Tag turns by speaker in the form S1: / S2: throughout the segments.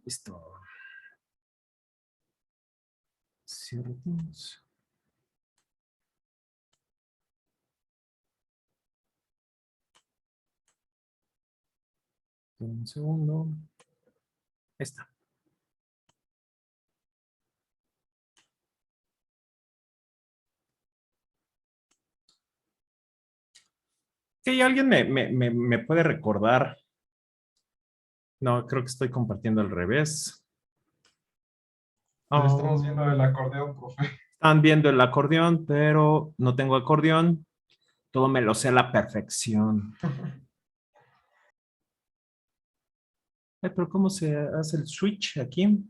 S1: Listo. Cierro Teams. Un segundo. Ahí está. ¿Que alguien me puede recordar? No, creo que estoy compartiendo al revés.
S2: Estamos
S1: Oh,
S2: viendo el acordeón, profe.
S1: están viendo el acordeón, pero no tengo acordeón. Todo me lo sé a la perfección. Ay, pero ¿cómo se hace el switch aquí?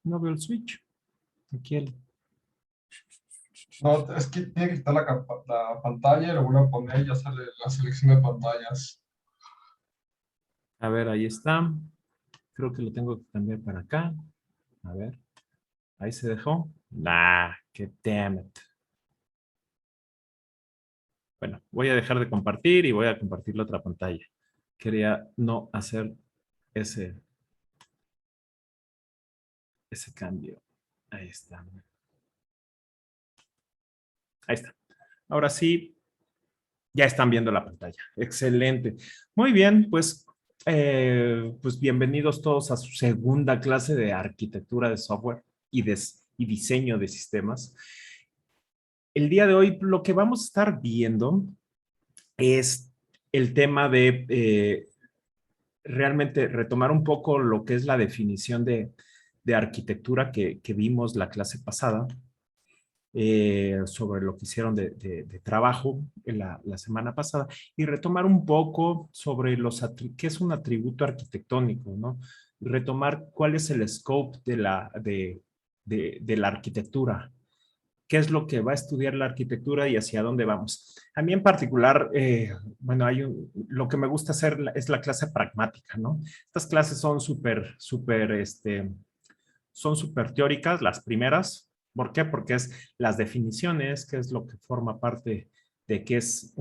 S1: No veo el switch. Aquí el...
S2: No, es que tiene que quitar la pantalla y lo vuelve a poner y ya sale la selección de pantallas.
S1: A ver, ahí está. Creo que lo tengo que cambiar para acá. A ver, ahí se dejó. Nah, que damn it. Bueno, voy a dejar de compartir y voy a compartir la otra pantalla. Quería no hacer ese, ese cambio. Ahí está. Ahí está. Ahora sí, ya están viendo la pantalla. Excelente. Muy bien, pues bienvenidos todos a su segunda clase de arquitectura de software y diseño de sistemas. El día de hoy lo que vamos a estar viendo es el tema de realmente retomar un poco lo que es la definición de arquitectura que vimos la clase pasada sobre lo que hicieron de trabajo la semana pasada y retomar un poco sobre qué es un atributo arquitectónico, ¿no? Retomar cuál es el scope de la arquitectura, qué es lo que va a estudiar la arquitectura y hacia dónde vamos. A mí en particular, bueno, lo que me gusta hacer es la clase pragmática, ¿no? Estas clases son son súper teóricas, las primeras. ¿Por qué? Porque es las definiciones, qué es lo que forma parte de qué es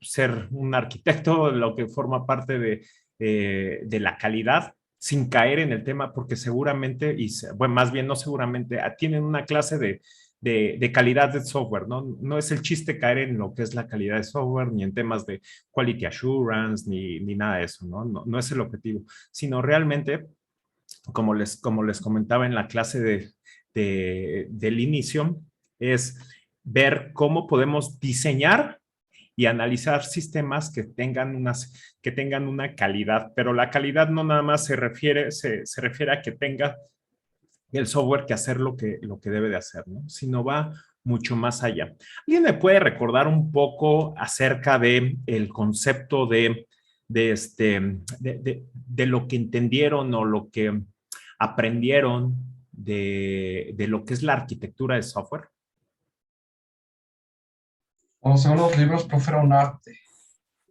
S1: ser un arquitecto, lo que forma parte de la calidad, sin caer en el tema, porque seguramente, bueno, más bien no seguramente, tienen una clase de calidad de software, ¿no? No es el chiste caer en lo que es la calidad de software, ni en temas de quality assurance, ni nada de eso, ¿no? No es el objetivo, sino realmente como les comentaba en la clase del inicio, es ver cómo podemos diseñar y analizar sistemas que tengan una calidad, pero la calidad no nada más se refiere a que tenga el software que hacer lo que debe de hacer, ¿no? Sino va mucho más allá. ¿Alguien me puede recordar un poco acerca de el concepto de lo que entendieron o lo que aprendieron de lo que es la arquitectura de software?
S2: Bueno, según los libros, profe, era un arte.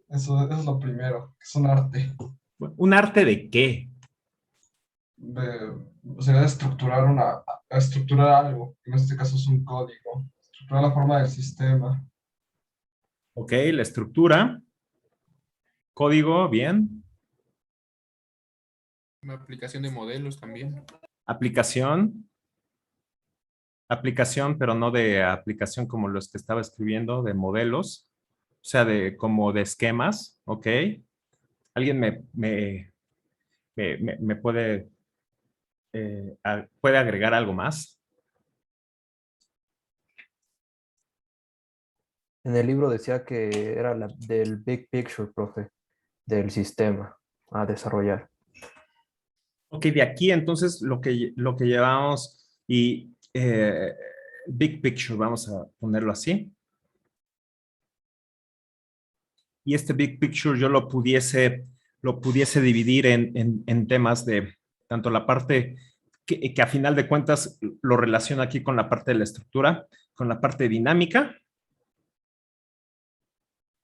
S2: Eso es lo primero, es un arte.
S1: ¿Un arte de qué?
S2: Sería de estructurar algo. En este caso es un código. Estructurar la forma del sistema.
S1: Ok, la estructura, código, bien.
S3: Una aplicación de modelos también.
S1: Aplicación, pero no de aplicación como los que estaba escribiendo, de modelos, o sea, como de esquemas, ¿ok? ¿Alguien me puede agregar algo más?
S4: En el libro decía que era del big picture, profe, del sistema a desarrollar.
S1: Ok, de aquí entonces lo que llevamos y big picture, vamos a ponerlo así. Y este big picture yo lo pudiese dividir en temas de tanto la parte que a final de cuentas lo relaciona aquí con la parte de la estructura, con la parte dinámica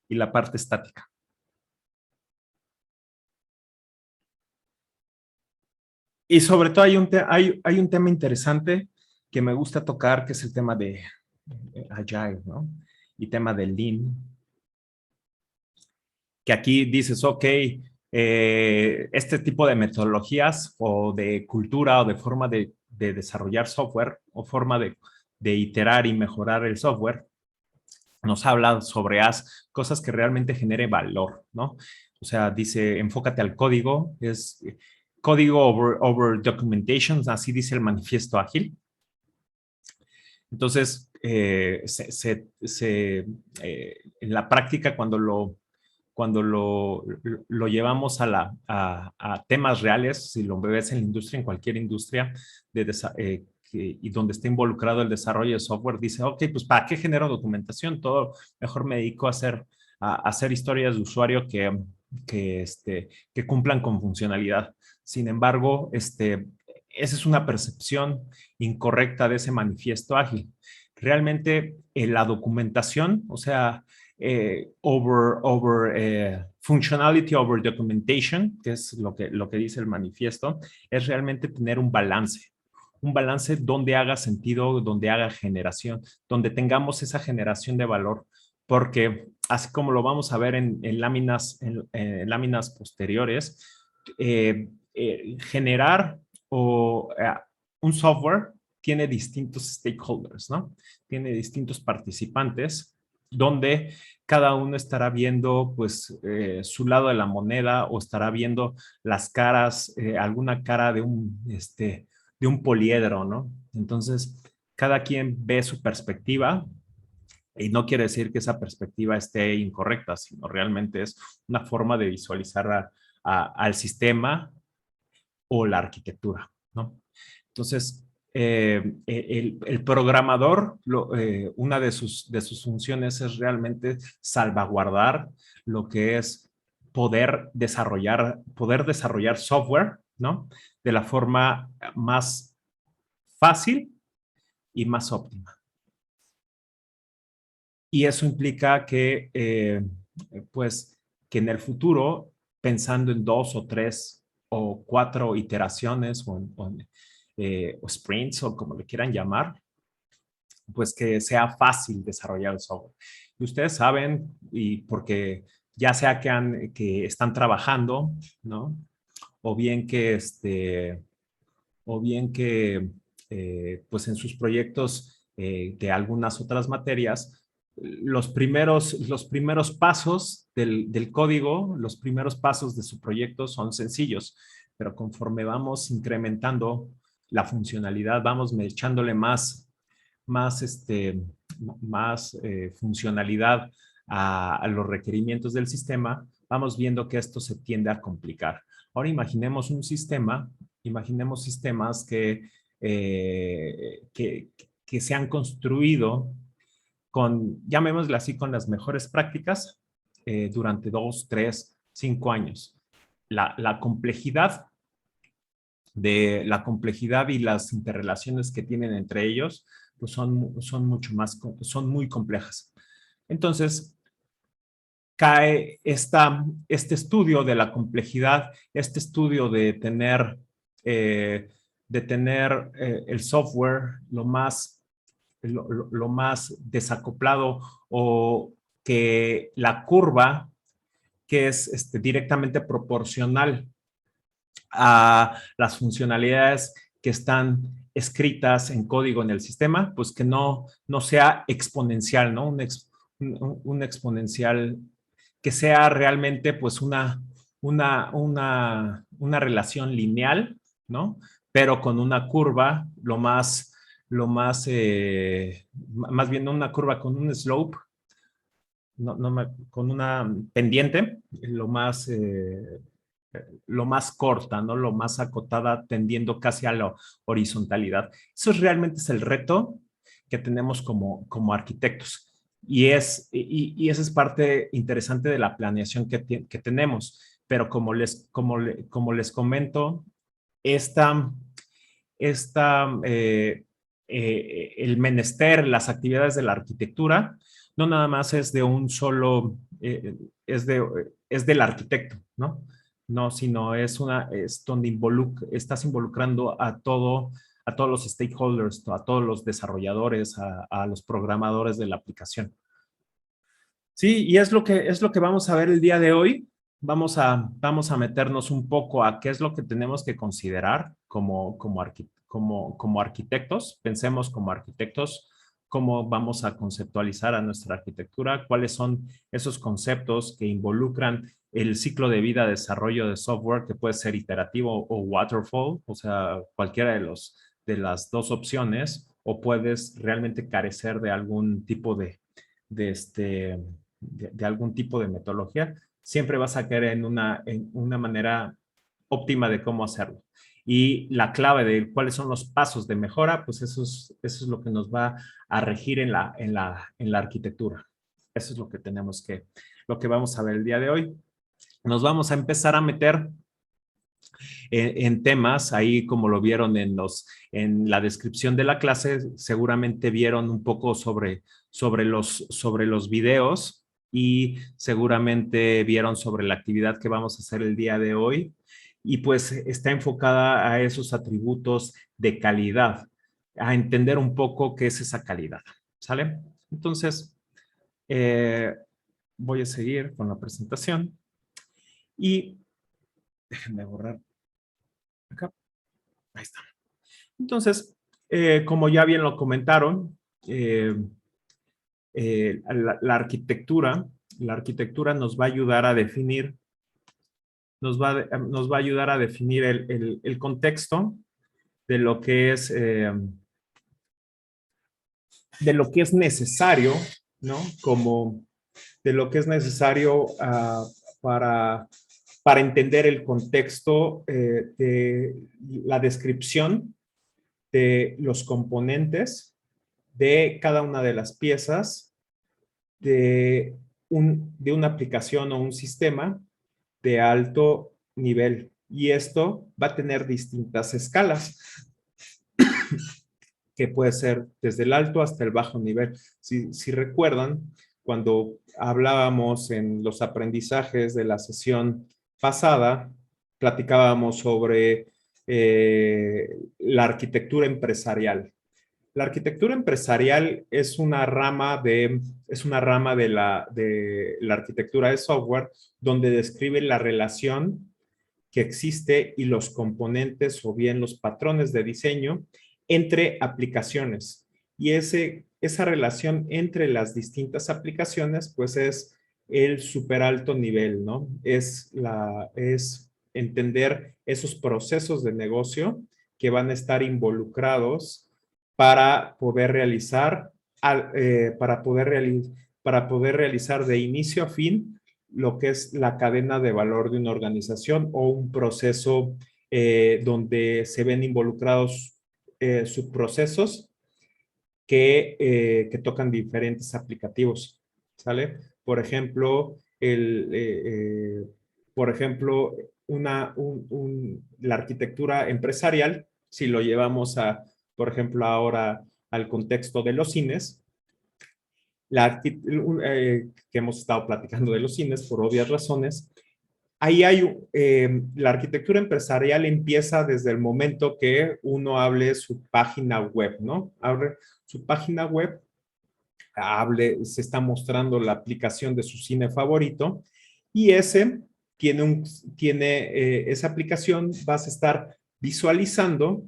S1: y la parte estática. Y sobre todo hay un tema interesante que me gusta tocar, que es el tema de Agile, ¿no? Y tema de Lean. que aquí dices, ok, este tipo de metodologías o de cultura o de forma de desarrollar software o forma de iterar y mejorar el software, nos habla sobre cosas que realmente genere valor, ¿no? O sea, dice, enfócate al código, es código over documentation, así dice el manifiesto ágil. Entonces, en la práctica, cuando lo llevamos a temas reales, si lo ves en la industria, en cualquier industria, y donde está involucrado el desarrollo de software, dice, ok, pues ¿para qué genero documentación? Todo mejor me dedico a hacer historias de usuario que cumplan con funcionalidad. Sin embargo, esa es una percepción incorrecta de ese manifiesto ágil. Realmente la documentación, o sea, functionality over documentation, que es lo que dice el manifiesto, es realmente tener un balance donde haga sentido, donde haga generación, donde tengamos esa generación de valor, porque así como lo vamos a ver en láminas posteriores, generar un software tiene distintos stakeholders, ¿no? Tiene distintos participantes donde cada uno estará viendo pues su lado de la moneda o estará viendo las caras, alguna cara de un poliedro, ¿no? Entonces, cada quien ve su perspectiva y no quiere decir que esa perspectiva esté incorrecta, sino realmente es una forma de visualizar al sistema o la arquitectura, ¿no? Entonces, el programador, una de sus funciones es realmente salvaguardar lo que es poder desarrollar software, ¿no? De la forma más fácil y más óptima. Y eso implica pues, que en el futuro, pensando en 2 o 3 o 4 iteraciones o sprints o como le quieran llamar, pues que sea fácil desarrollar el software. Y ustedes saben, y porque ya sea que están trabajando, ¿no? O bien pues en sus proyectos de algunas otras materias, los primeros pasos del código, los primeros pasos de su proyecto son sencillos, pero conforme vamos incrementando la funcionalidad, vamos echándole más funcionalidad a los requerimientos del sistema, vamos viendo que esto se tiende a complicar. Ahora imaginemos sistemas que se han construido llamémosle así, con las mejores prácticas durante 2, 3, 5 años. La complejidad y las interrelaciones que tienen entre ellos pues son muy complejas. Entonces, cae este estudio de la complejidad, este estudio de tener el software lo más desacoplado o que la curva que es directamente proporcional a las funcionalidades que están escritas en código en el sistema, pues que no sea exponencial, ¿no? Un exponencial que sea realmente pues una relación lineal, ¿no? Pero con una curva más bien una curva con un slope, con una pendiente, lo más corta, ¿no? Lo más acotada, tendiendo casi a la horizontalidad. Eso realmente es el reto que tenemos como arquitectos. Y esa es parte interesante de la planeación que tenemos. Pero como les comento, el menester, las actividades de la arquitectura, no nada más es de un solo, es del arquitecto, ¿no? No, sino es donde estás involucrando a todos los stakeholders, a todos los desarrolladores, a los programadores de la aplicación. Sí, y es lo que vamos a ver el día de hoy. Vamos a meternos un poco a qué es lo que tenemos que considerar como arquitectos. Pensemos como arquitectos cómo vamos a conceptualizar a nuestra arquitectura, cuáles son esos conceptos que involucran el ciclo de vida de desarrollo de software, que puede ser iterativo o waterfall, o sea, cualquiera de las dos opciones, o puedes realmente carecer de algún tipo de este de algún tipo de metodología, siempre vas a caer en una manera óptima de cómo hacerlo. Y la clave de cuáles son los pasos de mejora, pues eso es lo que nos va a regir en la arquitectura. Eso es lo que lo que vamos a ver el día de hoy. Nos vamos a empezar a meter en temas, ahí como lo vieron en la descripción de la clase, seguramente vieron un poco sobre los videos y seguramente vieron sobre la actividad que vamos a hacer el día de hoy y pues está enfocada a esos atributos de calidad, a entender un poco qué es esa calidad, ¿sale? Entonces, eh, voy a seguir con la presentación y déjenme borrar acá. Ahí está. Entonces, como ya bien lo comentaron, la arquitectura nos va a ayudar a definir, nos va a ayudar a definir el contexto de lo que es, de lo que es necesario, ¿no? Como de lo que es necesario para, para entender el contexto de la descripción de los componentes de cada una de las piezas de una aplicación o un sistema de alto nivel. Y esto va a tener distintas escalas, que puede ser desde el alto hasta el bajo nivel. Si recuerdan, cuando hablábamos en los aprendizajes de la sesión pasada, platicábamos sobre la arquitectura empresarial. La arquitectura empresarial es una rama de la arquitectura de software donde describe la relación que existe y los componentes o bien los patrones de diseño entre aplicaciones. Y esa relación entre las distintas aplicaciones, pues es el super alto nivel, ¿no? Es entender esos procesos de negocio que van a estar involucrados para poder realizar, para poder realizar de inicio a fin lo que es la cadena de valor de una organización o un proceso donde se ven involucrados subprocesos que tocan diferentes aplicativos, ¿sale? Por ejemplo, por ejemplo la arquitectura empresarial, si lo llevamos por ejemplo, ahora al contexto de los cines, que hemos estado platicando de los cines por obvias razones, ahí hay, la arquitectura empresarial empieza desde el momento que uno hable su página web, ¿no? Abre su página web, se está mostrando la aplicación de su cine favorito y esa aplicación vas a estar visualizando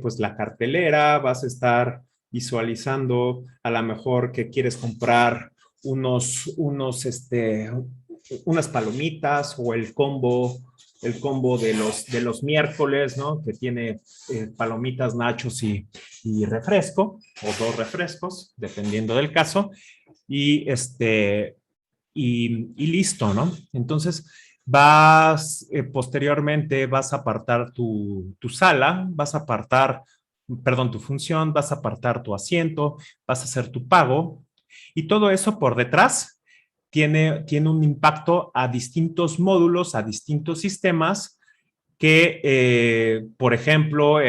S1: pues la cartelera, vas a estar visualizando a lo mejor que quieres comprar unas palomitas o el combo de los miércoles, ¿no? Que tiene palomitas, nachos y refresco, o dos refrescos, dependiendo del caso, y, y listo, ¿no? Entonces, posteriormente vas a apartar tu sala, vas a apartar, perdón, tu función, vas a apartar tu asiento, vas a hacer tu pago y todo eso por detrás tiene un impacto a distintos módulos, a distintos sistemas que, por ejemplo,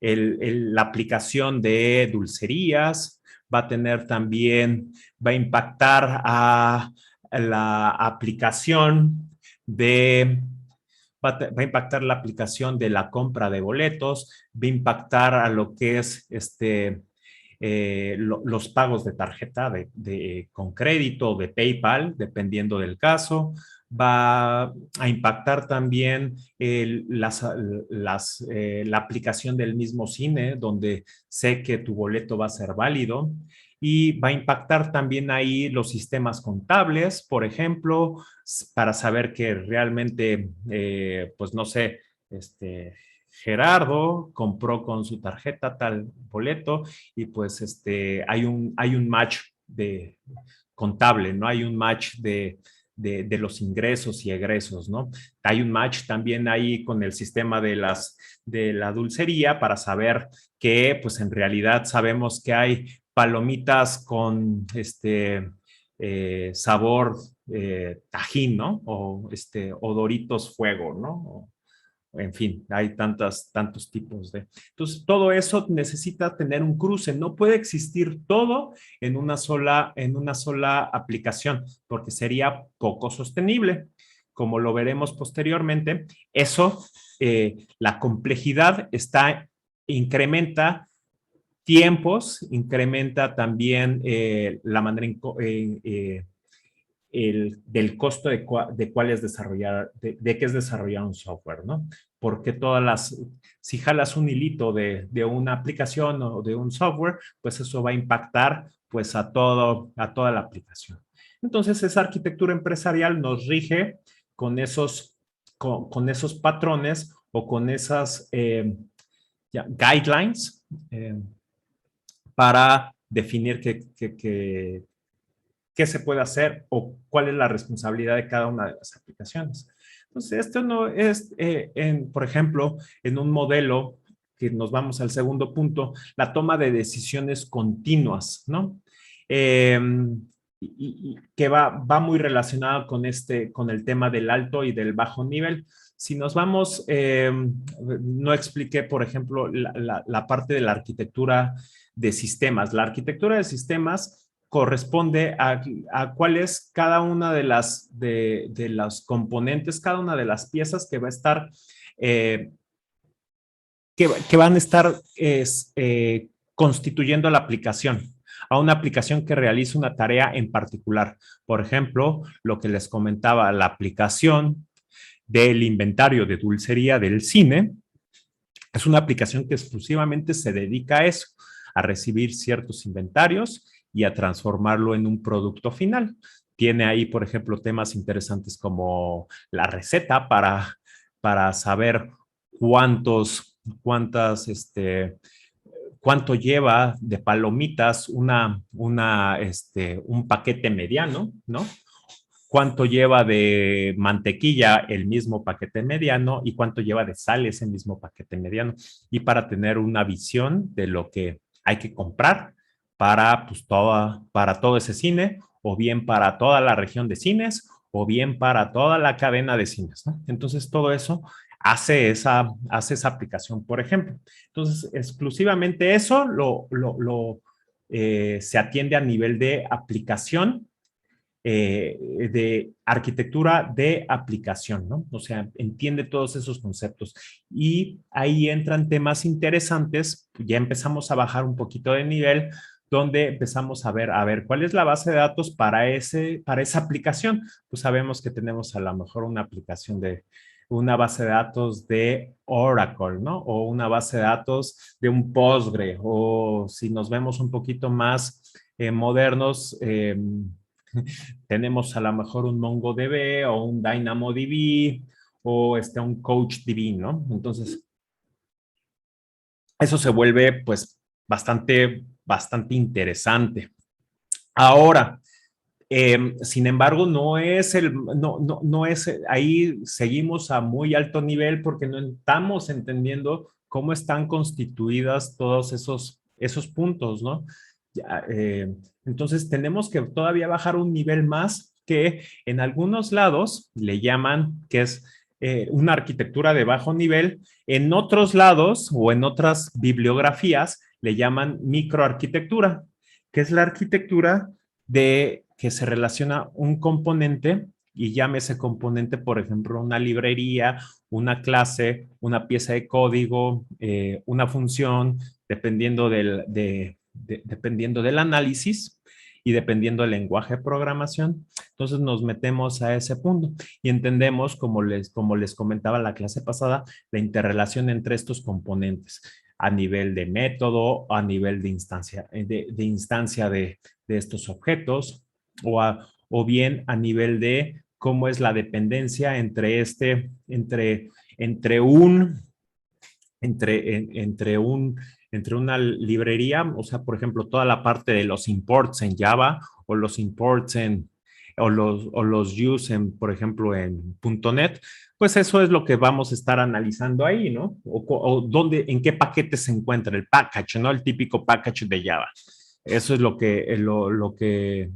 S1: la aplicación de dulcerías va a tener también, va a impactar a la aplicación va a impactar la aplicación de la compra de boletos, va a impactar a lo que es los pagos de tarjeta con crédito o de PayPal, dependiendo del caso. Va a impactar también la aplicación del mismo cine, donde sé que tu boleto va a ser válido. Y va a impactar también ahí los sistemas contables, por ejemplo, para saber que realmente, pues no sé, Gerardo compró con su tarjeta tal boleto y pues hay un match de contable, ¿no? Hay un match de los ingresos y egresos, ¿no? Hay un match también ahí con el sistema de la dulcería para saber que, pues en realidad sabemos que hay palomitas con sabor tajín, ¿no? O Doritos Fuego, ¿no? En fin, hay tantos tipos de. Entonces, todo eso necesita tener un cruce. No puede existir todo en una sola aplicación, porque sería poco sostenible. Como lo veremos posteriormente, eso, la complejidad incrementa tiempos, incrementa también la manera del costo de cuál es desarrollar, de qué es desarrollar un software, ¿no? Porque si jalas un hilito de una aplicación o de un software, pues eso va a impactar pues a toda la aplicación. Entonces, esa arquitectura empresarial nos rige con con esos patrones o con esas guidelines para definir qué se puede hacer o cuál es la responsabilidad de cada una de las aplicaciones. Entonces, esto no es, por ejemplo, en un modelo que nos vamos al segundo punto, la toma de decisiones continuas, ¿no? Y que va muy relacionado con el tema del alto y del bajo nivel. Si nos vamos, no expliqué, por ejemplo, la parte de la arquitectura de sistemas. La arquitectura de sistemas corresponde a cuál es cada una de las componentes, cada una de las piezas que va a estar, que van a estar constituyendo la aplicación, a una aplicación que realiza una tarea en particular. Por ejemplo, lo que les comentaba, la aplicación del inventario de dulcería del cine es una aplicación que exclusivamente se dedica a eso, a recibir ciertos inventarios y a transformarlo en un producto final. Tiene ahí, por ejemplo, temas interesantes como la receta para saber cuánto lleva de palomitas un paquete mediano, ¿no? Cuánto lleva de mantequilla el mismo paquete mediano y cuánto lleva de sal ese mismo paquete mediano. Y para tener una visión de lo que hay que comprar para, pues, para todo ese cine, o bien para toda la región de cines, o bien para toda la cadena de cines, ¿no? Entonces, todo eso hace esa aplicación, por ejemplo. Entonces, exclusivamente eso se atiende a nivel de aplicación, de arquitectura de aplicación, ¿no? O sea, entiende todos esos conceptos. Y ahí entran temas interesantes, ya empezamos a bajar un poquito de nivel, donde empezamos a ver, ¿cuál es la base de datos para esa aplicación? Pues sabemos que tenemos a lo mejor una aplicación una base de datos de Oracle, ¿no? O una base de datos de un Postgre, o si nos vemos un poquito más modernos, tenemos a lo mejor un MongoDB o un DynamoDB o un CouchDB, ¿no? Entonces, eso se vuelve pues bastante interesante. Ahora, sin embargo, no es, ahí seguimos a muy alto nivel porque no estamos entendiendo cómo están constituidas todos esos puntos, ¿no? Ya, entonces, tenemos que todavía bajar un nivel más que en algunos lados le llaman que es una arquitectura de bajo nivel, en otros lados o en otras bibliografías le llaman microarquitectura, que es la arquitectura de que se relaciona un componente y llame ese componente, por ejemplo, una librería, una clase, una pieza de código, una función, dependiendo dependiendo del análisis y dependiendo del lenguaje de programación. Entonces nos metemos a ese punto y entendemos, como les comentaba la clase pasada, la interrelación entre estos componentes a nivel de método, a nivel de instancia de estos objetos, o bien a nivel de cómo es la dependencia entre una librería, o sea, por ejemplo, toda la parte de los imports en Java o los imports o los use por ejemplo, en .NET, pues eso es lo que vamos a estar analizando ahí, ¿no? En qué paquete se encuentra el package, ¿no? El típico package de Java. Eso es lo que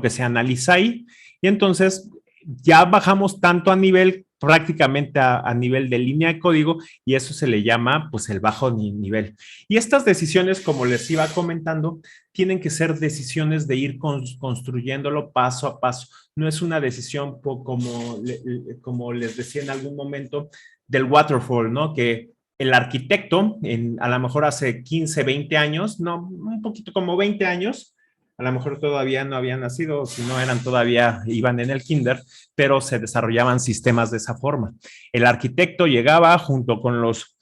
S1: se analiza ahí. Y entonces ya bajamos tanto a nivel, prácticamente a nivel de línea de código, y eso se le llama pues el bajo nivel. Y estas decisiones, como les iba comentando, tienen que ser decisiones de ir construyéndolo paso a paso. No es una decisión como les decía en algún momento del waterfall, ¿no? Que el arquitecto, a lo mejor hace 15, 20 años, no, un poquito como 20 años, a lo mejor todavía no habían nacido, si no eran todavía, iban en el kinder, pero se desarrollaban sistemas de esa forma. El arquitecto llegaba junto con los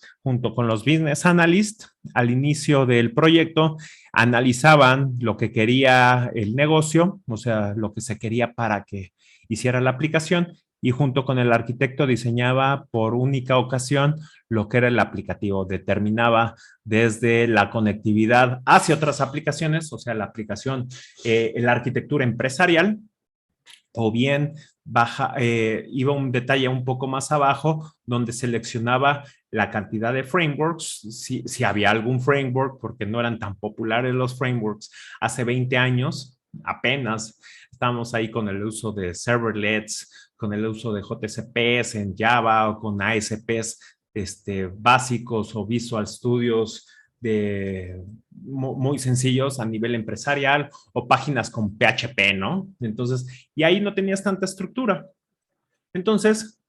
S1: business analysts al inicio del proyecto, analizaban lo que quería el negocio, o sea, lo que se quería para que hiciera la aplicación, y junto con el arquitecto diseñaba por única ocasión lo que era el aplicativo, determinaba desde la conectividad hacia otras aplicaciones, o sea, la aplicación, la arquitectura empresarial, o bien iba un detalle un poco más abajo, donde seleccionaba la cantidad de frameworks, si había algún framework, porque no eran tan populares los frameworks hace 20 años, apenas estamos ahí con el uso de serverlets, con el uso de JCPs en Java o con ASPs básicos o Visual Studios muy sencillos a nivel empresarial, o páginas con PHP, ¿no? Entonces, y ahí no tenías tanta estructura. Entonces,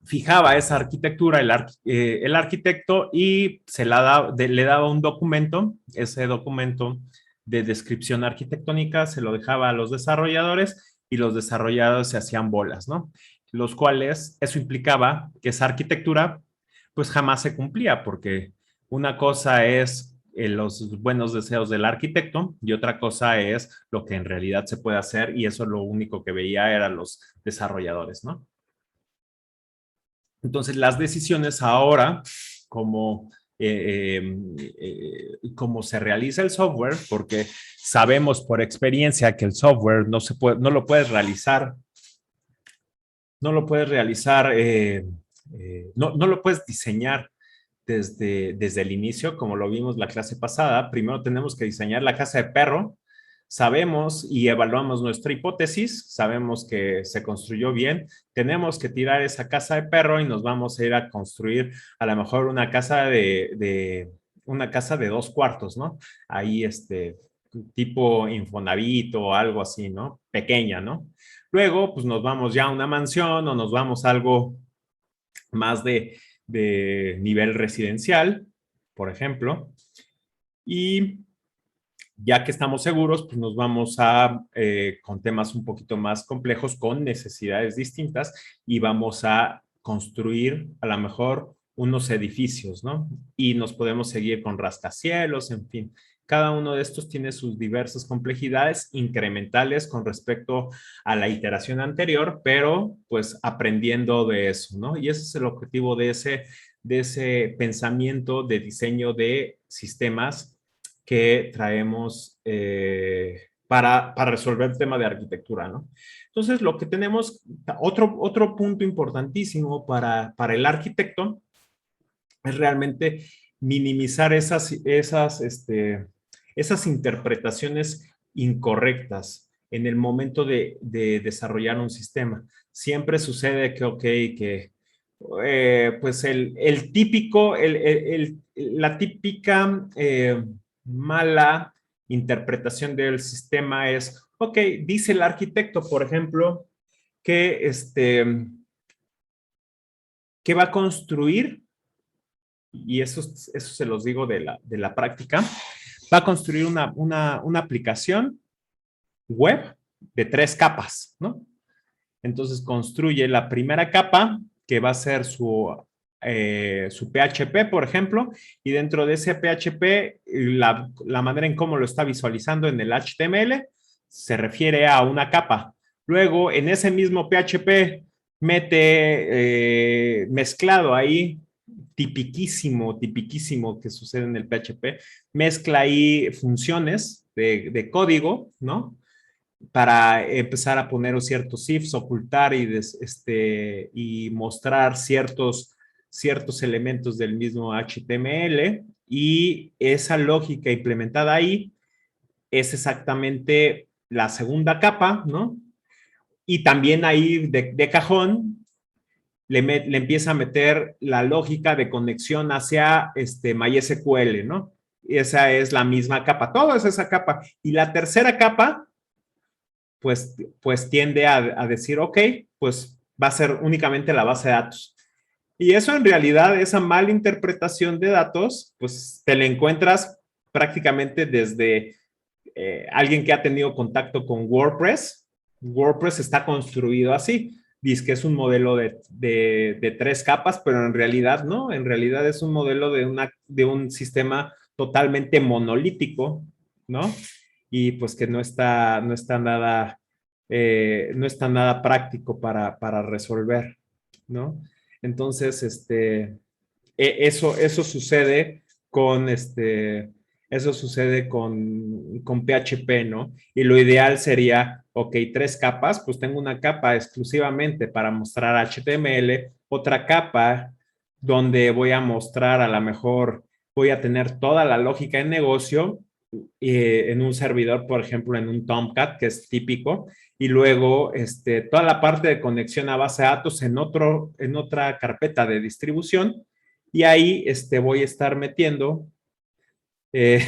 S1: fijaba esa arquitectura el arquitecto y le daba un documento, ese documento de descripción arquitectónica se lo dejaba a los desarrolladores y los desarrolladores se hacían bolas, ¿no? Los cuales, eso implicaba que esa arquitectura pues jamás se cumplía, porque una cosa es los buenos deseos del arquitecto y otra cosa es lo que en realidad se puede hacer, y eso lo único que veía eran los desarrolladores, ¿no? Entonces, las decisiones ahora, como cómo se realiza el software, porque sabemos por experiencia que el software no lo puedes realizar, no lo puedes diseñar desde el inicio, como lo vimos la clase pasada. Primero tenemos que diseñar la casa de perro. Sabemos y evaluamos nuestra hipótesis, sabemos que se construyó bien, tenemos que tirar esa casa de perro y nos vamos a ir a construir a lo mejor una casa una casa de 2 cuartos, ¿no? Ahí tipo Infonavit o algo así, ¿no? Pequeña, ¿no? Luego, pues nos vamos ya a una mansión o nos vamos a algo más de nivel residencial, por ejemplo, y ya que estamos seguros, pues nos vamos con temas un poquito más complejos, con necesidades distintas, y vamos a construir a lo mejor unos edificios, ¿no? Y nos podemos seguir con rascacielos, en fin. Cada uno de estos tiene sus diversas complejidades incrementales con respecto a la iteración anterior, pero pues aprendiendo de eso, ¿no? Y ese es el objetivo de ese pensamiento de diseño de sistemas que traemos para resolver el tema de arquitectura, ¿no? Entonces, lo que tenemos, otro punto importantísimo para el arquitecto es realmente minimizar esas interpretaciones incorrectas en el momento de desarrollar un sistema. Siempre sucede que, ok, que pues la típica mala interpretación del sistema es, ok, dice el arquitecto, por ejemplo, que, que va a construir, y eso se los digo de la práctica, va a construir una aplicación web de 3 capas, ¿no? Entonces construye la primera capa, que va a ser su PHP, por ejemplo, y dentro de ese PHP, la manera en cómo lo está visualizando en el HTML se refiere a una capa. Luego, en ese mismo PHP, mete mezclado ahí, tipiquísimo que sucede en el PHP, mezcla ahí funciones de código, ¿no? Para empezar a poner ciertos ifs, ocultar y mostrar ciertos elementos del mismo HTML, y esa lógica implementada ahí es exactamente la segunda capa, ¿no? Y también ahí de cajón le empieza a meter la lógica de conexión hacia MySQL, ¿no? Y esa es la misma capa, todo es esa capa. Y la tercera capa, pues tiende a decir, ok, pues va a ser únicamente la base de datos. Y eso en realidad, esa mala interpretación de datos, pues te la encuentras prácticamente desde alguien que ha tenido contacto con WordPress. WordPress está construido así. Dice que es un modelo de 3 capas, pero en realidad no. En realidad es un modelo de un sistema totalmente monolítico, ¿no? Y pues que no está nada práctico para resolver, ¿no? Entonces, eso sucede con con PHP, ¿no? Y lo ideal sería, ok, 3 capas, pues tengo una capa exclusivamente para mostrar HTML, otra capa donde voy a mostrar, a lo mejor voy a tener toda la lógica de negocio en un servidor, por ejemplo, en un Tomcat, que es típico, y luego toda la parte de conexión a base de datos en otra carpeta de distribución, y ahí voy a estar metiendo, eh,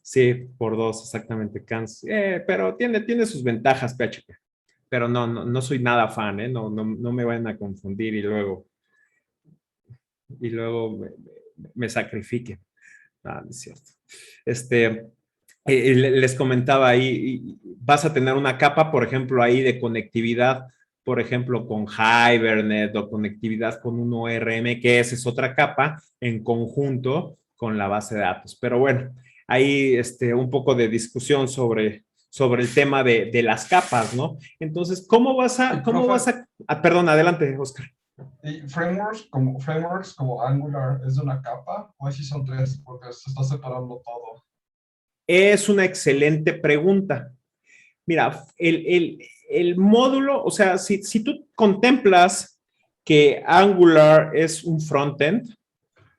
S1: sí, por 2, exactamente, pero tiene sus ventajas PHP, pero no soy nada fan, no me vayan a confundir y luego me sacrifiquen. No es cierto. Les comentaba ahí, vas a tener una capa, por ejemplo, ahí de conectividad, por ejemplo, con Hibernate o conectividad con un ORM, que esa es otra capa en conjunto con la base de datos. Pero bueno, ahí un poco de discusión sobre el tema de las capas, ¿no? Entonces, ¿cómo vas a, perdón, adelante, Oscar.
S2: ¿Y frameworks como Angular es de una capa o si son 3? Porque se está separando todo.
S1: Es una excelente pregunta. Mira, el módulo, o sea, si tú contemplas que Angular es un frontend,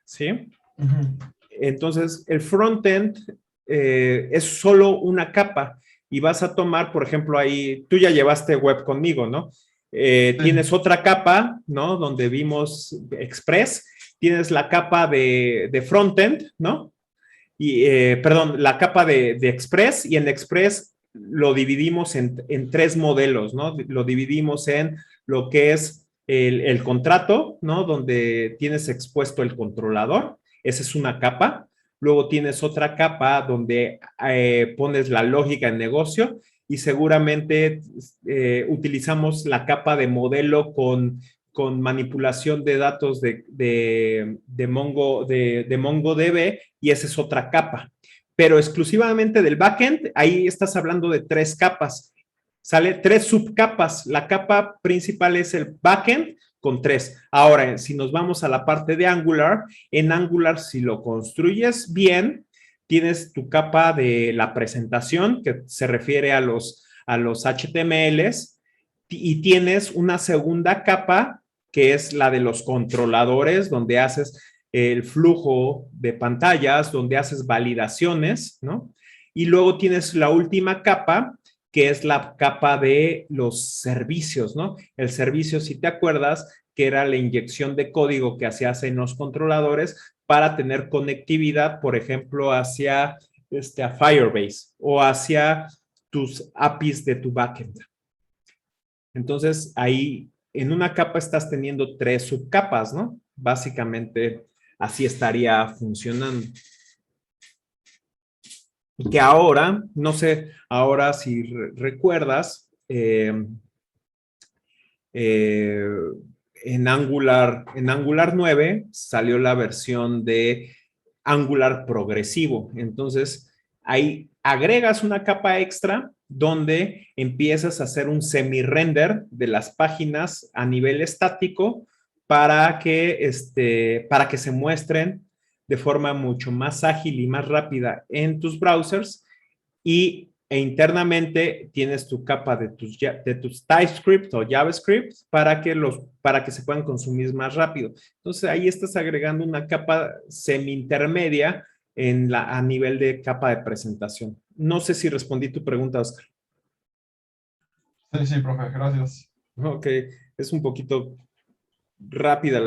S1: ¿sí?
S2: Ujú.
S1: Entonces, el frontend es solo una capa y vas a tomar, por ejemplo, ahí, tú ya llevaste web conmigo, ¿no? Tienes otra capa, ¿no? Donde vimos Express, tienes la capa de frontend, ¿no? Y, perdón, la capa de Express, y en Express lo dividimos en 3 modelos, ¿no? Lo dividimos en lo que es el contrato, ¿no? Donde tienes expuesto el controlador, esa es una capa. Luego tienes otra capa donde pones la lógica en negocio, y seguramente utilizamos la capa de modelo con manipulación de datos de MongoDB, y esa es otra capa. Pero exclusivamente del backend, ahí estás hablando de 3 capas. Sale 3 subcapas. La capa principal es el backend con 3. Ahora, si nos vamos a la parte de Angular, en Angular, si lo construyes bien, tienes tu capa de la presentación, que se refiere a los HTMLs, y tienes una segunda capa que es la de los controladores, donde haces el flujo de pantallas, donde haces validaciones, ¿no? Y luego tienes la última capa, que es la capa de los servicios, ¿no? El servicio, si te acuerdas, que era la inyección de código que hacías en los controladores para tener conectividad, por ejemplo, hacia a Firebase o hacia tus APIs de tu backend. Entonces, ahí en una capa estás teniendo 3 subcapas, ¿no? Básicamente, así estaría funcionando. que ahora, no sé, ahora si recuerdas, eh, en Angular 9 salió la versión de Angular progresivo. Entonces, ahí agregas una capa extra donde empiezas a hacer un semi-render de las páginas a nivel estático para que se muestren de forma mucho más ágil y más rápida en tus browsers e internamente tienes tu capa de tus TypeScript o JavaScript para que se puedan consumir más rápido. Entonces ahí estás agregando una capa semi-intermedia a nivel de capa de presentación. No sé si respondí tu pregunta, Oscar.
S2: Sí, sí, profe, gracias.
S1: Ok, es un poquito rápida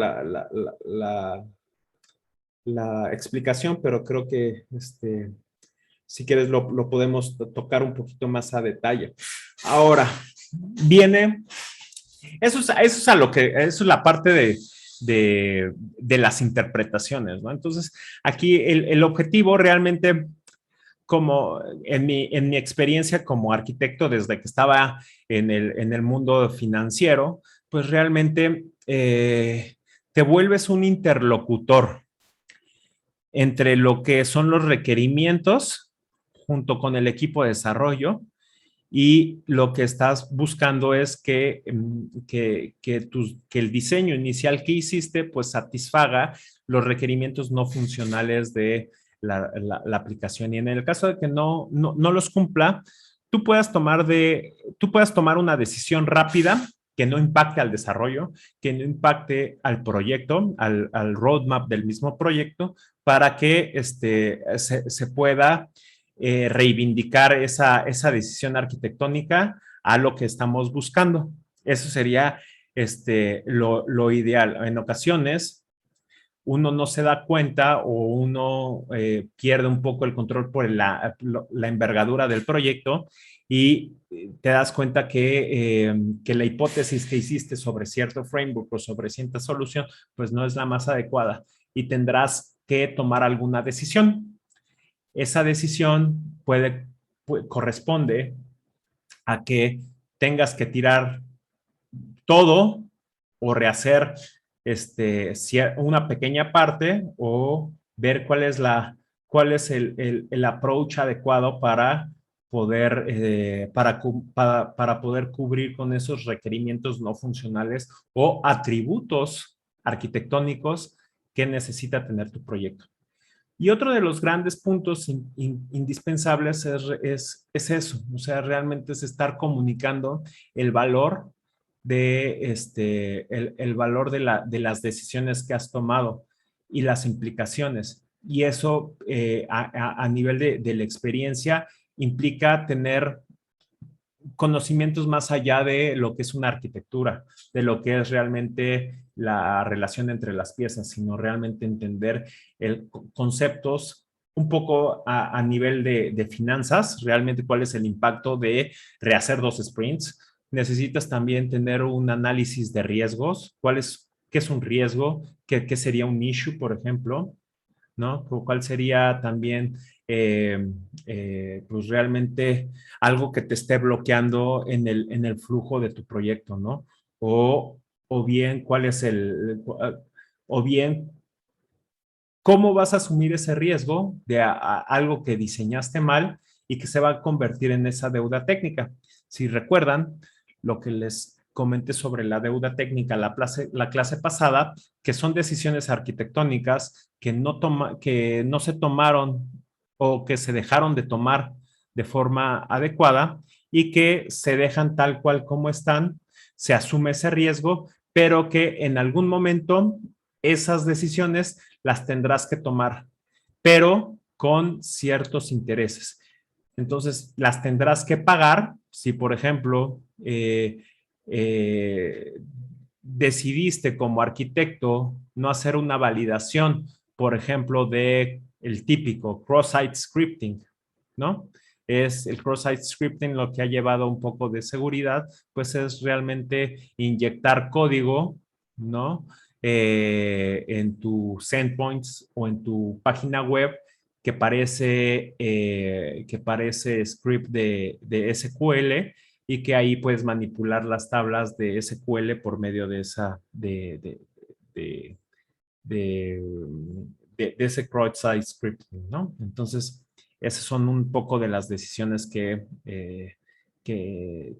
S1: la explicación, pero creo que si quieres lo podemos tocar un poquito más a detalle. Ahora, viene, eso es la parte de las interpretaciones, ¿no? Entonces, aquí el objetivo realmente, como en mi experiencia como arquitecto desde que estaba en el mundo financiero, pues realmente te vuelves un interlocutor entre lo que son los requerimientos junto con el equipo de desarrollo y lo que estás buscando es que el diseño inicial que hiciste pues satisfaga los requerimientos no funcionales de la aplicación. Y en el caso de que no los cumpla, tú puedas tomar una decisión rápida que no impacte al desarrollo, que no impacte al proyecto, al roadmap del mismo proyecto, para que se pueda reivindicar esa decisión arquitectónica a lo que estamos buscando. Eso sería lo ideal. En ocasiones, uno no se da cuenta o uno pierde un poco el control por la envergadura del proyecto y te das cuenta que la hipótesis que hiciste sobre cierto framework o sobre cierta solución, pues no es la más adecuada y tendrás que tomar alguna decisión. Esa decisión corresponde a que tengas que tirar todo o rehacer una pequeña parte o ver cuál es el approach adecuado para para poder cubrir con esos requerimientos no funcionales o atributos arquitectónicos que necesita tener tu proyecto. Y otro de los grandes puntos indispensables es eso, o sea, realmente es estar comunicando el valor el valor de las decisiones que has tomado y las implicaciones. Y eso a nivel de la experiencia implica tener conocimientos más allá de lo que es una arquitectura, de lo que es realmente la relación entre las piezas, sino realmente entender conceptos un poco a nivel de finanzas, realmente cuál es el impacto de rehacer 2 sprints. Necesitas también tener un análisis de riesgos, qué es un riesgo, qué sería un issue, por ejemplo, ¿no? ¿Cuál sería también, pues realmente algo que te esté bloqueando en el flujo de tu proyecto, ¿no? O bien, o bien, ¿cómo vas a asumir ese riesgo de algo que diseñaste mal y que se va a convertir en esa deuda técnica? Si recuerdan lo que les comenté sobre la deuda técnica la clase pasada, que son decisiones arquitectónicas que no se tomaron o que se dejaron de tomar de forma adecuada y que se dejan tal cual como están, se asume ese riesgo, pero que en algún momento esas decisiones las tendrás que tomar, pero con ciertos intereses. Entonces, las tendrás que pagar si, por ejemplo, decidiste como arquitecto no hacer una validación, por ejemplo, de el típico cross-site scripting, ¿no? Es el cross-site scripting lo que ha llevado un poco de seguridad, pues es realmente inyectar código, ¿no? En tus endpoints o en tu página web que parece script de SQL y que ahí puedes manipular las tablas de SQL por medio de de, de, de ese cross-site scripting, ¿no? Entonces, esas son un poco de las decisiones que, que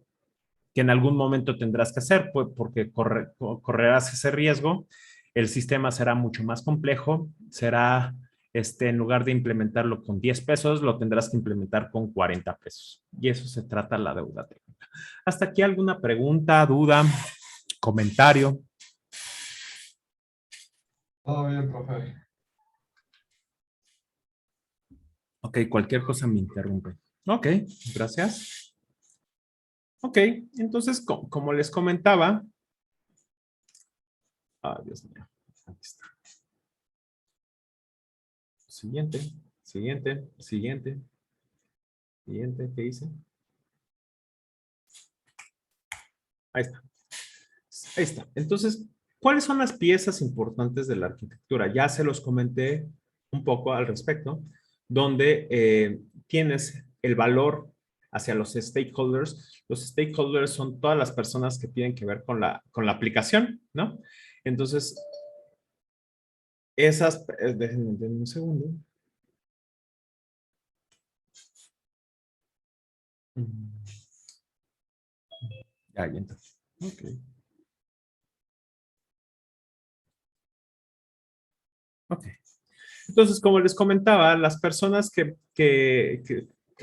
S1: en algún momento tendrás que hacer, pues, porque correrás ese riesgo. El sistema será mucho más complejo, será, en lugar de implementarlo con 10 pesos, lo tendrás que implementar con 40 pesos. Y eso se trata la deuda técnica. ¿Hasta aquí alguna pregunta, duda, comentario?
S2: Todo bien, profe.
S1: Ok, cualquier cosa me interrumpe. Ok, gracias. Ok, entonces, como les comentaba, Dios mío, aquí está. Siguiente, siguiente, siguiente, siguiente, ¿qué hice? Ahí está. Ahí está. Entonces, ¿cuáles son las piezas importantes de la arquitectura? Ya se los comenté un poco al respecto, donde tienes el valor hacia los stakeholders. Los stakeholders son todas las personas que tienen que ver con la aplicación, ¿no? Entonces, déjenme un segundo. Ya entró. Ok. Ok. Entonces, como les comentaba, las personas que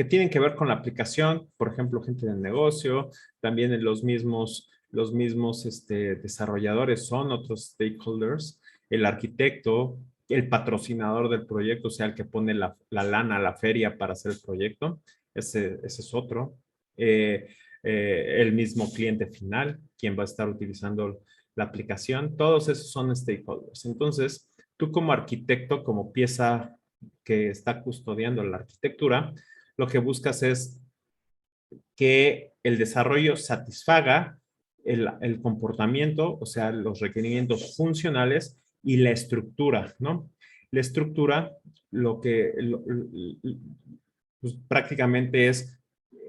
S1: tienen que ver con la aplicación, por ejemplo, gente del negocio, también en los mismos desarrolladores son otros stakeholders, el arquitecto, el patrocinador del proyecto, o sea, el que pone la lana, la feria para hacer el proyecto, ese es otro. Eh, el mismo cliente final, quien va a estar utilizando la aplicación, todos esos son stakeholders. Entonces, tú como arquitecto, como pieza que está custodiando la arquitectura, lo que buscas es que el desarrollo satisfaga el comportamiento, o sea, los requerimientos funcionales y la estructura, ¿no? La estructura, pues, prácticamente es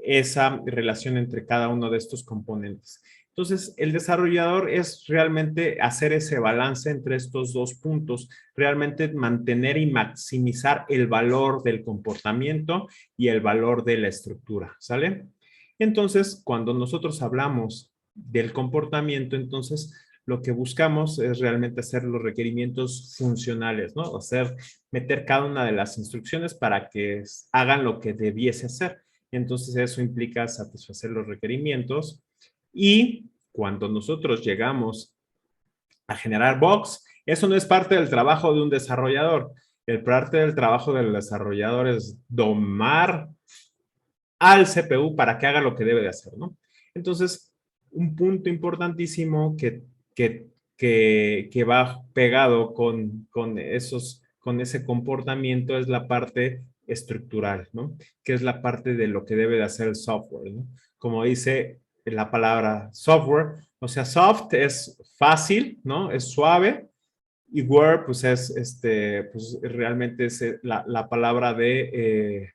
S1: esa relación entre cada uno de estos componentes. Entonces, el desarrollador es realmente hacer ese balance entre estos dos puntos, realmente mantener y maximizar el valor del comportamiento y el valor de la estructura, ¿sale? Entonces, cuando nosotros hablamos del comportamiento, entonces lo que buscamos es realmente hacer los requerimientos funcionales, ¿no? Meter cada una de las instrucciones para que hagan lo que debiese hacer. Entonces, eso implica satisfacer los requerimientos y cuando nosotros llegamos a generar bugs, eso no es parte del trabajo de un desarrollador. El parte del trabajo del desarrollador es domar al CPU para que haga lo que debe de hacer, ¿no? Entonces, un punto importantísimo que va pegado con ese comportamiento es la parte estructural, ¿no? Que es la parte de lo que debe de hacer el software, ¿no? Como dice la palabra software, o sea, soft es fácil, ¿no? Es suave, y ware, pues pues realmente es la palabra de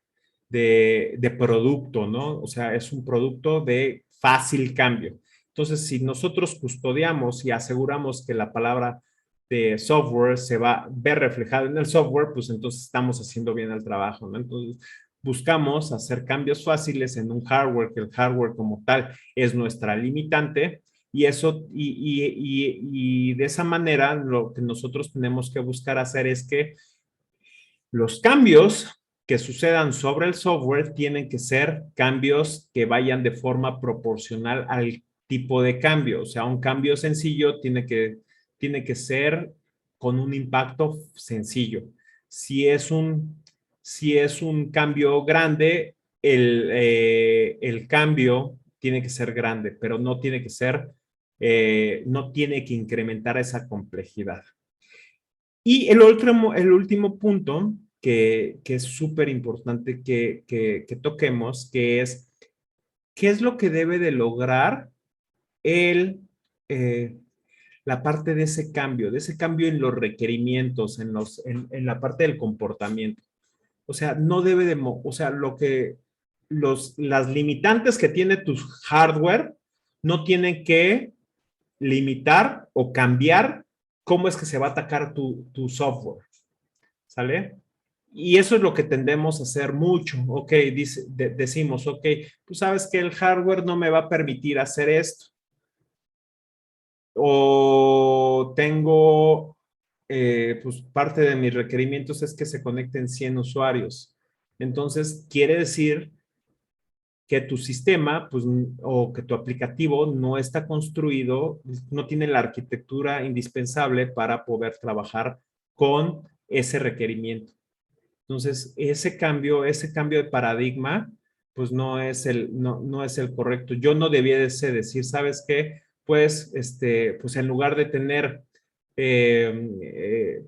S1: producto, ¿no? O sea, es un producto de fácil cambio. Entonces, si nosotros custodiamos y aseguramos que la palabra de software se va a ver reflejada en el software, pues entonces estamos haciendo bien el trabajo, ¿no? Entonces, buscamos hacer cambios fáciles en un hardware, que el hardware como tal es nuestra limitante, y eso, y de esa manera, lo que nosotros tenemos que buscar hacer es que los cambios que sucedan sobre el software tienen que ser cambios que vayan de forma proporcional al tipo de cambio. O sea, un cambio sencillo tiene que ser con un impacto sencillo. Si es un cambio grande, el cambio tiene que ser grande, pero no tiene que ser, no tiene que incrementar esa complejidad. Y el último punto que es súper importante que toquemos, que es qué es lo que debe de lograr el, eh, la parte de ese cambio en los requerimientos, en la parte del comportamiento. O sea, no debe de, o sea, las limitantes que tiene tu hardware no tienen que limitar o cambiar cómo es que se va a atacar tu software, ¿sale? Y eso es lo que tendemos a hacer mucho. Ok, decimos, ok, pues sabes que el hardware no me va a permitir hacer esto. O tengo, pues parte de mis requerimientos es que se conecten 100 usuarios. Entonces, quiere decir que tu sistema, pues, o que tu aplicativo no está construido, no tiene la arquitectura indispensable para poder trabajar con ese requerimiento. Entonces, ese cambio de paradigma, pues no es el correcto. Yo no debiese decir, ¿sabes qué? Pues, pues en lugar de tener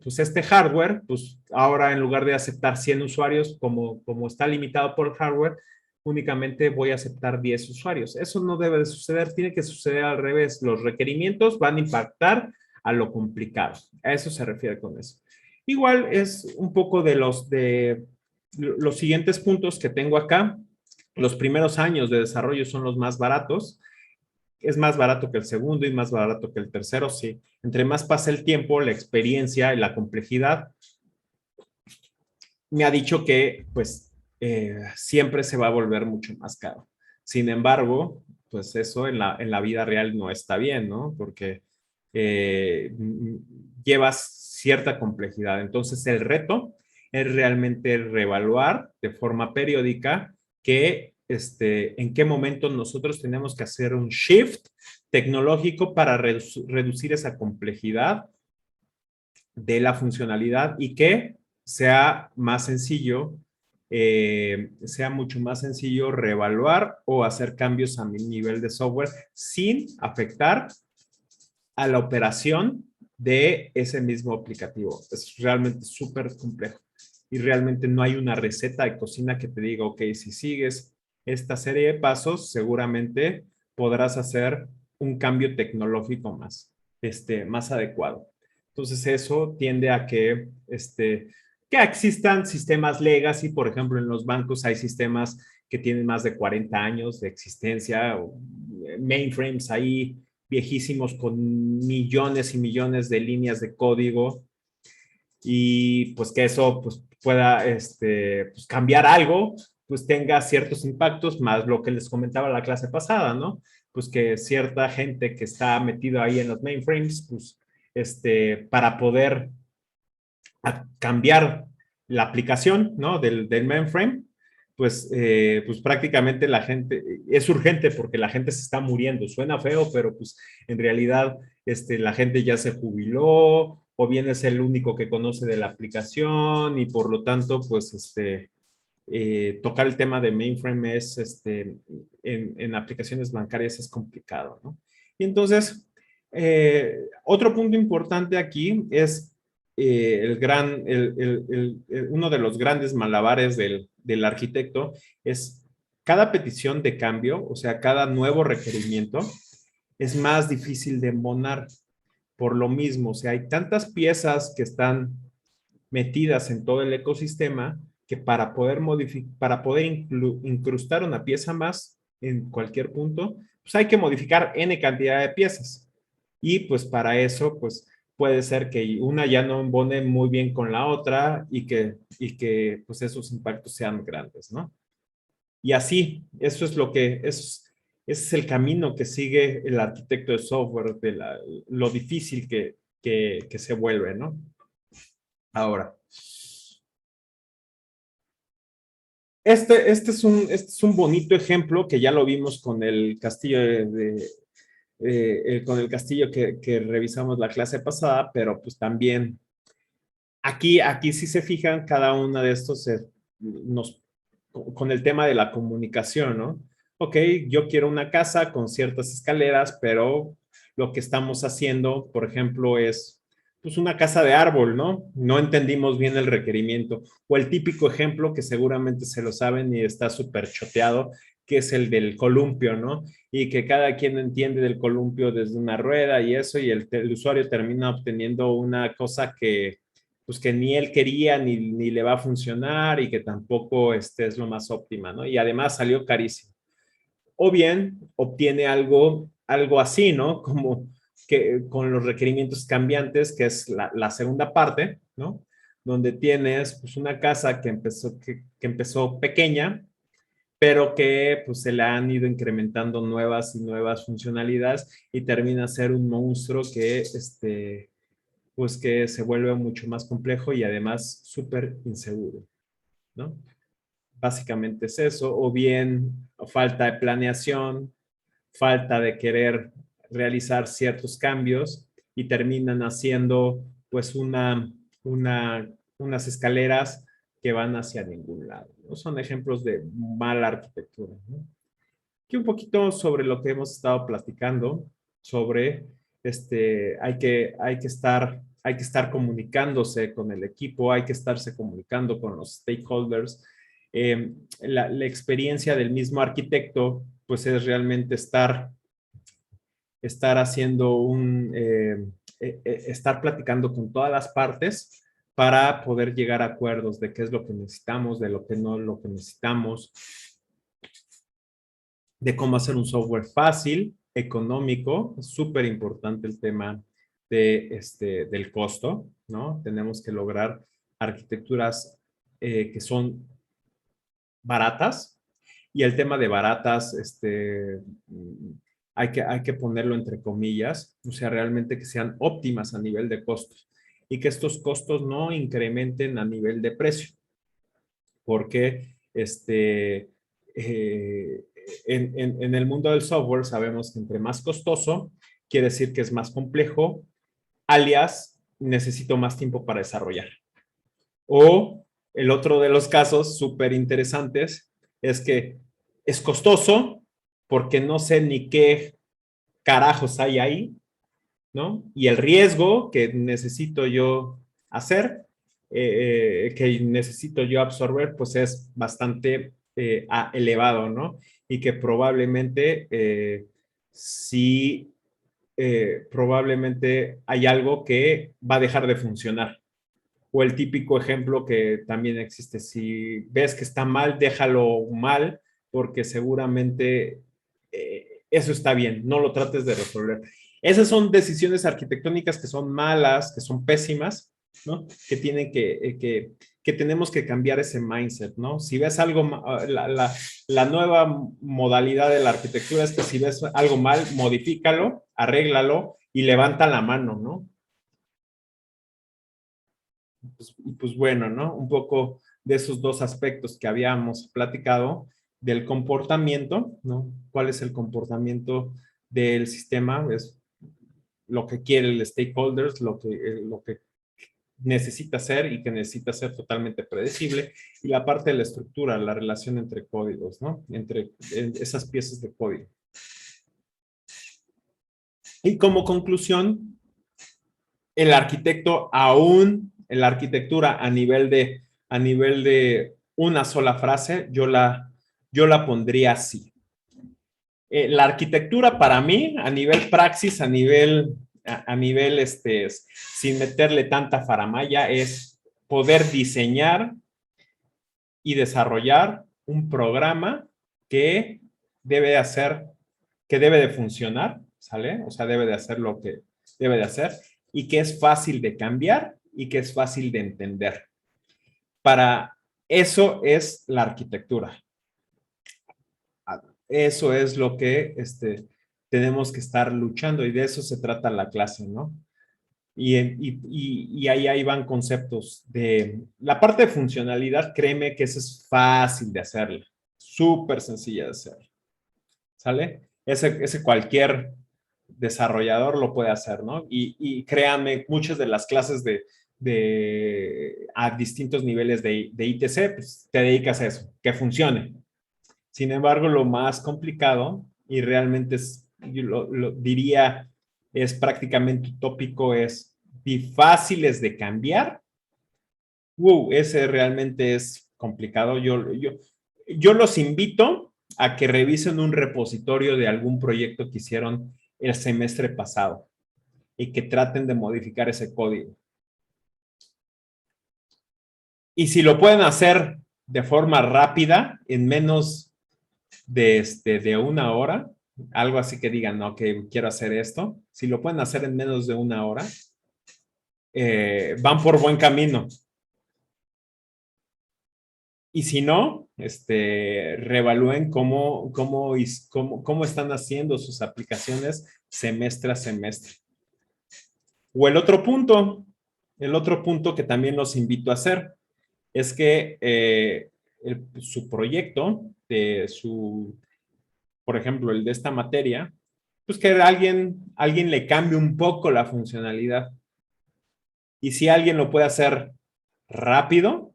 S1: pues este hardware, pues ahora en lugar de aceptar 100 usuarios como está limitado por el hardware, únicamente voy a aceptar 10 usuarios. Eso no debe de suceder, tiene que suceder al revés. Los requerimientos van a impactar a lo complicado. A eso se refiere con eso. Igual es un poco de los siguientes puntos que tengo acá. Los primeros años de desarrollo son los más baratos. Es más barato que el segundo y más barato que el tercero, sí. Entre más pasa el tiempo, la experiencia y la complejidad, me ha dicho que pues siempre se va a volver mucho más caro. Sin embargo, pues eso en la vida real no está bien, ¿no? Porque llevas cierta complejidad. Entonces, el reto es realmente reevaluar de forma periódica en qué momento nosotros tenemos que hacer un shift tecnológico para reducir esa complejidad de la funcionalidad y que sea más sencillo, sea mucho más sencillo reevaluar o hacer cambios a mi nivel de software sin afectar a la operación de ese mismo aplicativo. Es realmente súper complejo y realmente no hay una receta de cocina que te diga, ok, si sigues esta serie de pasos, seguramente podrás hacer un cambio tecnológico más adecuado. Entonces eso tiende a que existan sistemas legacy, por ejemplo, en los bancos hay sistemas que tienen más de 40 años de existencia, o mainframes ahí viejísimos con millones y millones de líneas de código y pues que eso pues pueda pues, cambiar algo, pues tenga ciertos impactos, más lo que les comentaba la clase pasada, ¿no? Pues que cierta gente que está metida ahí en los mainframes, pues para poder cambiar la aplicación, ¿no? Del mainframe, pues prácticamente la gente, es urgente porque la gente se está muriendo. Suena feo, pero pues en realidad la gente ya se jubiló o bien es el único que conoce de la aplicación y por lo tanto, pues tocar el tema de mainframe en aplicaciones bancarias es complicado, ¿no? Y entonces, otro punto importante aquí es uno de los grandes malabares del arquitecto es cada petición de cambio, o sea, cada nuevo requerimiento es más difícil de embonar por lo mismo. O sea, hay tantas piezas que están metidas en todo el ecosistema que para poder incrustar una pieza más en cualquier punto, pues hay que modificar n cantidad de piezas. Y pues para eso, pues puede ser que una ya no embone muy bien con la otra y que pues esos impactos sean grandes, ¿no? Y así, eso es ese es el camino que sigue el arquitecto de software, lo difícil que se vuelve, ¿no? Ahora, este es un bonito ejemplo que ya lo vimos con el castillo con el castillo que revisamos la clase pasada, pero pues también aquí si se fijan, cada una de estos con el tema de la comunicación, ¿no? Ok, yo quiero una casa con ciertas escaleras, pero lo que estamos haciendo, por ejemplo, es pues una casa de árbol, ¿no? No entendimos bien el requerimiento. O el típico ejemplo que seguramente se lo saben y está súper choteado, que es el del columpio, ¿no? Y que cada quien entiende del columpio desde una rueda y eso, y el usuario termina obteniendo una cosa que pues que ni él quería ni le va a funcionar y que tampoco es lo más óptima, ¿no? Y además salió carísimo. O bien obtiene algo así, ¿no? Como que con los requerimientos cambiantes, que es la segunda parte, ¿no? Donde tienes pues, una casa que empezó pequeña, pero que pues, se le han ido incrementando nuevas y nuevas funcionalidades y termina a ser un monstruo que, pues, que se vuelve mucho más complejo y además súper inseguro, ¿no? Básicamente es eso, o bien falta de planeación, falta de querer realizar ciertos cambios y terminan haciendo pues unas escaleras que van hacia ningún lado, ¿no? Son ejemplos de mala arquitectura, ¿no? Aquí un poquito sobre lo que hemos estado platicando, sobre hay que estar comunicándose con el equipo, hay que estarse comunicando con los stakeholders. La experiencia del mismo arquitecto, pues es realmente estar haciendo estar platicando con todas las partes para poder llegar a acuerdos de qué es lo que necesitamos, de lo que no lo que necesitamos, de cómo hacer un software fácil, económico. Es súper importante el tema del costo, ¿no? Tenemos que lograr arquitecturas que son baratas, y el tema de baratas, hay que ponerlo entre comillas, o sea, realmente que sean óptimas a nivel de costos y que estos costos no incrementen a nivel de precio, porque eh, en el mundo del software sabemos que entre más costoso quiere decir que es más complejo, alias necesito más tiempo para desarrollar. O el otro de los casos súper interesantes es que es costoso porque no sé ni qué carajos hay ahí, ¿no? Y el riesgo que necesito yo hacer, que necesito yo absorber, pues es bastante elevado, ¿no? Y que probablemente sí, probablemente hay algo que va a dejar de funcionar. O el típico ejemplo que también existe, si ves que está mal, déjalo mal, porque seguramente eso está bien, no lo trates de resolver. Esas son decisiones arquitectónicas que son malas, que son pésimas, ¿no? Que tienen que tenemos que cambiar ese mindset, ¿no? Si ves algo, la nueva modalidad de la arquitectura es que si ves algo mal, modifícalo, arréglalo y levanta la mano, ¿no? Pues bueno, ¿no? Un poco de esos dos aspectos que habíamos platicado del comportamiento, ¿no? ¿Cuál es el comportamiento del sistema? Es lo que quiere el stakeholders, lo que necesita ser y que necesita ser totalmente predecible. Y la parte de la estructura, la relación entre códigos, ¿no? Entre esas piezas de código. Y como conclusión, el arquitecto aún en la arquitectura a nivel de una sola frase, yo la pondría así. La arquitectura para mí, a nivel praxis, a nivel sin meterle tanta faramalla, es poder diseñar y desarrollar un programa que debe de funcionar, ¿sale? O sea, debe de hacer lo que debe de hacer y que es fácil de cambiar y que es fácil de entender. Para eso es la arquitectura. Eso es lo que tenemos que estar luchando y de eso se trata la clase, ¿no? Y ahí van conceptos de la parte de funcionalidad, créeme que eso es fácil de hacerla, súper sencilla de hacer, ¿sale? Ese cualquier desarrollador lo puede hacer, ¿no? Y créanme, muchas de las clases a distintos niveles de ITC, pues te dedicas a eso, que funcione. Sin embargo, lo más complicado, y realmente yo lo diría, es prácticamente utópico, es fáciles de cambiar. Ese realmente es complicado. Yo los invito a que revisen un repositorio de algún proyecto que hicieron el semestre pasado y que traten de modificar ese código. Y si lo pueden hacer de forma rápida, en menos de una hora, algo así que digan, no, que quiero hacer esto, si lo pueden hacer en menos de una hora, van por buen camino. Y si no, reevalúen cómo están haciendo sus aplicaciones semestre a semestre. O el otro punto que también los invito a hacer, es que su proyecto, por ejemplo, el de esta materia, pues que alguien le cambie un poco la funcionalidad. Y si alguien lo puede hacer rápido,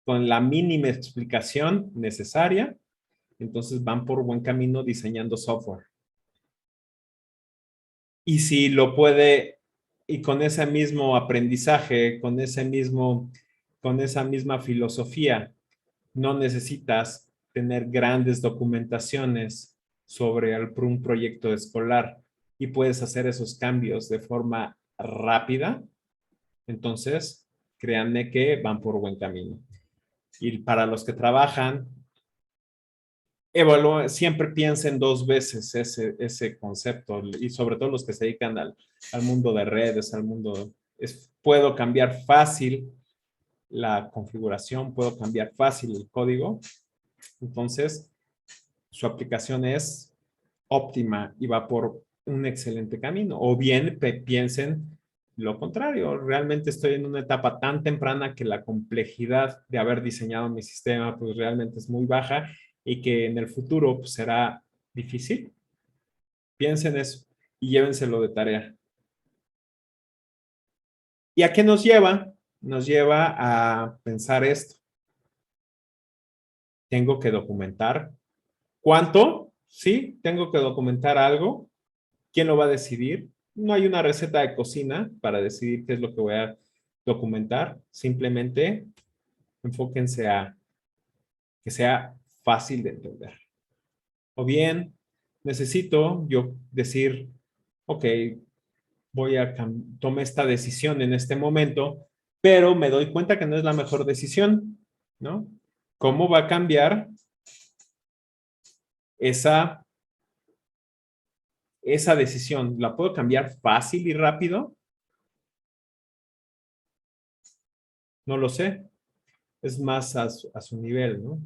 S1: con la mínima explicación necesaria, entonces van por buen camino diseñando software. Y si lo puede, y con ese mismo aprendizaje, con esa misma filosofía, no necesitas tener grandes documentaciones sobre un proyecto escolar y puedes hacer esos cambios de forma rápida, entonces créanme que van por buen camino. Y para los que trabajan, siempre piensen dos veces ese concepto, y sobre todo los que se dedican al mundo de redes, puedo cambiar fácil la configuración, puedo cambiar fácil el código, entonces su aplicación es óptima y va por un excelente camino. O bien piensen lo contrario, realmente estoy en una etapa tan temprana que la complejidad de haber diseñado mi sistema pues realmente es muy baja y que en el futuro pues, será difícil. Piensen eso y llévenselo de tarea. ¿Y a qué nos lleva? Nos lleva a pensar esto. Tengo que documentar. ¿Cuánto? Sí, tengo que documentar algo. ¿Quién lo va a decidir? No hay una receta de cocina para decidir qué es lo que voy a documentar. Simplemente enfóquense a que sea fácil de entender. O bien, necesito yo decir, ok, tomé esta decisión en este momento, pero me doy cuenta que no es la mejor decisión, ¿no? ¿Cómo va a cambiar esa decisión? ¿La puedo cambiar fácil y rápido? No lo sé. Es más a su nivel, ¿no?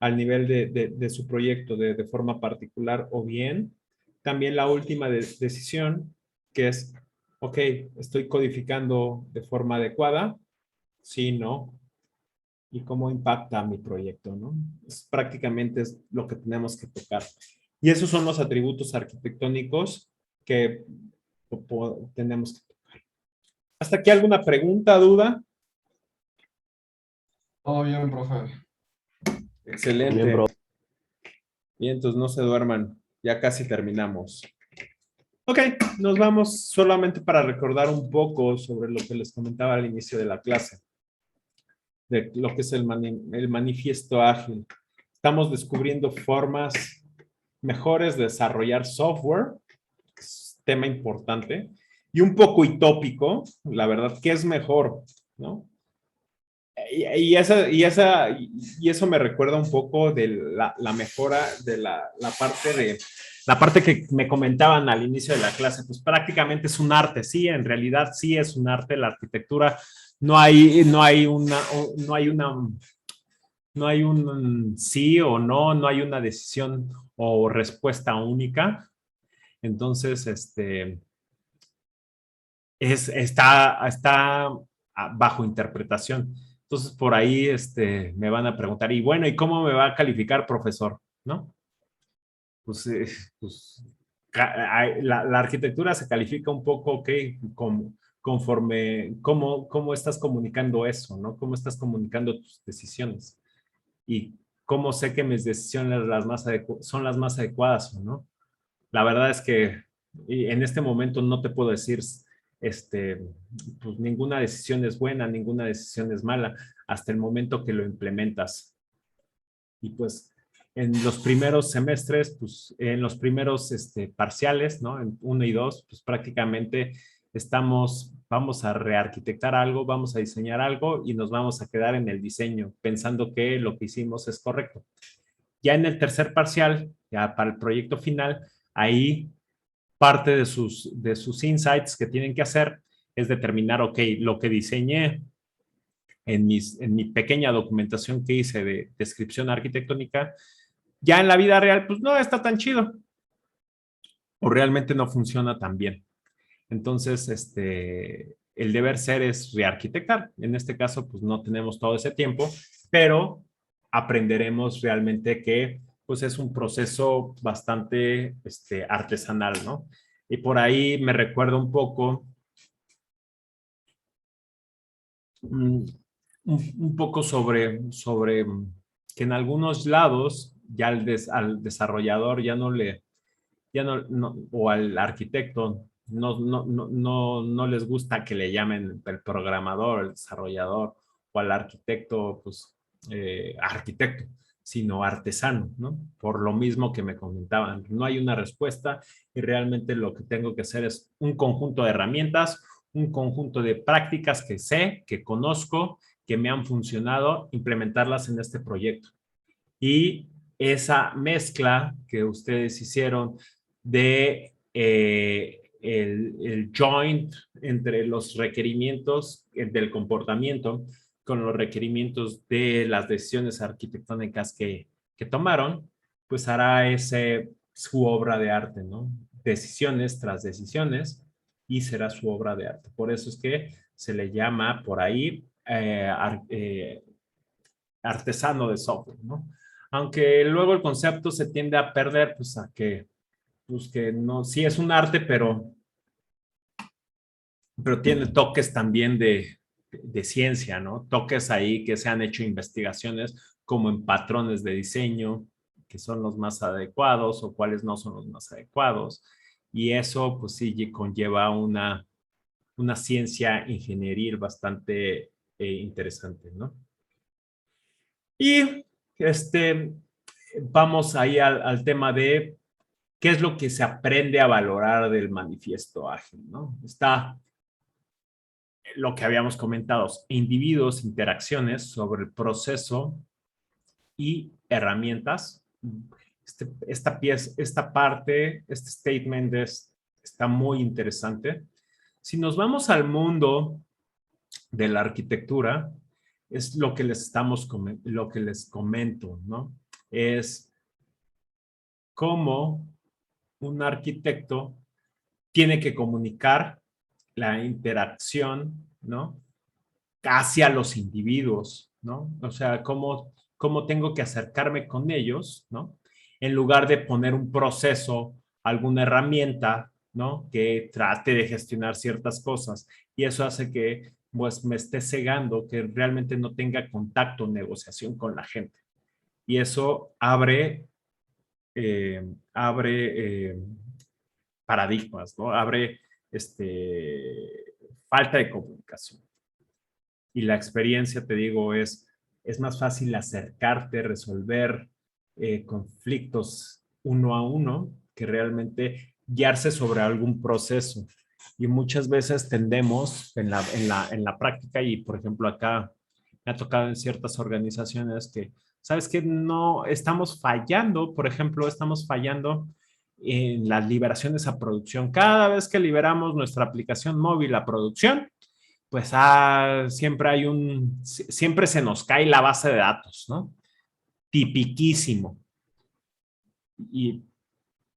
S1: Al nivel de su proyecto de forma particular, o bien también la última decisión, que es, ok, estoy codificando de forma adecuada, sí, no, y cómo impacta mi proyecto, ¿no? Prácticamente es lo que tenemos que tocar. Y esos son los atributos arquitectónicos que tenemos que tocar. ¿Hasta aquí alguna pregunta, duda?
S2: Todo bien, profe.
S1: Excelente.
S4: Bien, bro.
S1: Bien, entonces no se duerman. Ya casi terminamos. Ok, nos vamos solamente para recordar un poco sobre lo que les comentaba al inicio de la clase, de lo que es el manifiesto ágil. Estamos descubriendo formas mejores de desarrollar software, tema importante, y un poco utópico, la verdad, ¿qué es mejor? ¿No? Y eso me recuerda un poco de la mejora de la parte que me comentaban al inicio de la clase, pues prácticamente es un arte, sí, en realidad sí es un arte la arquitectura, no hay un sí o no, no hay una decisión o respuesta única, entonces está bajo interpretación. Entonces, por ahí me van a preguntar, y bueno, ¿y cómo me va a calificar, profesor? ¿No? Pues, la arquitectura se califica un poco, ok, conforme, cómo estás comunicando eso, ¿no? Cómo estás comunicando tus decisiones. Y cómo sé que mis decisiones son las más adecuadas o no. La verdad es que en este momento no te puedo decir, pues ninguna decisión es buena, ninguna decisión es mala, hasta el momento que lo implementas. Y pues en los primeros semestres, pues en los primeros parciales, ¿no? En 1 y 2, pues prácticamente estamos vamos a rearquitectar algo, vamos a diseñar algo y nos vamos a quedar en el diseño pensando que lo que hicimos es correcto. Ya en el tercer parcial, ya para el proyecto final, ahí parte de sus insights que tienen que hacer es determinar, ok, lo que diseñé en mi pequeña documentación que hice de descripción arquitectónica, ya en la vida real, pues no está tan chido o realmente no funciona tan bien. Entonces, el deber ser es rearquitectar. En este caso, pues no tenemos todo ese tiempo, pero aprenderemos realmente que pues es un proceso bastante artesanal, ¿no? Y por ahí me recuerda un poco, un poco sobre que en algunos lados ya al desarrollador o al arquitecto no les gusta que le llamen el programador, el desarrollador o al arquitecto, pues arquitecto, sino artesano, ¿no? Por lo mismo que me comentaban, no hay una respuesta y realmente lo que tengo que hacer es un conjunto de herramientas, un conjunto de prácticas que sé, que conozco, que me han funcionado, implementarlas en este proyecto. Y esa mezcla que ustedes hicieron de el joint entre los requerimientos del comportamiento con los requerimientos de las decisiones arquitectónicas que tomaron, pues hará su obra de arte, ¿no? Decisiones tras decisiones y será su obra de arte. Por eso es que se le llama por ahí artesano de software, ¿no? Aunque luego el concepto se tiende a perder, pues que no, sí es un arte, pero tiene toques también de ciencia, ¿no? Toques ahí que se han hecho investigaciones como en patrones de diseño, que son los más adecuados o cuáles no son los más adecuados. Y eso, pues sí, conlleva una ciencia ingenieril bastante interesante, ¿no? Y vamos ahí al tema de qué es lo que se aprende a valorar del manifiesto ágil, ¿no? Está lo que habíamos comentado, individuos, interacciones sobre el proceso y herramientas. Esta parte, este statement está muy interesante. Si nos vamos al mundo de la arquitectura, es lo que lo que les comento, ¿no? Es cómo un arquitecto tiene que comunicar la interacción, ¿no? Hacia los individuos, ¿no? O sea, cómo tengo que acercarme con ellos, ¿no? En lugar de poner un proceso, alguna herramienta, ¿no? Que trate de gestionar ciertas cosas. Y eso hace que, pues, me esté cegando, que realmente no tenga contacto, negociación con la gente. Y eso abre paradigmas, ¿no? Abre falta de comunicación. Y la experiencia, te digo, es más fácil acercarte, resolver conflictos uno a uno que realmente guiarse sobre algún proceso. Y muchas veces tendemos en la práctica, y por ejemplo acá me ha tocado en ciertas organizaciones que, ¿sabes qué? No, estamos fallando, por ejemplo, estamos fallando en las liberaciones a producción. Cada vez que liberamos nuestra aplicación móvil a producción, pues siempre se nos cae la base de datos, ¿no? Tipiquísimo. Y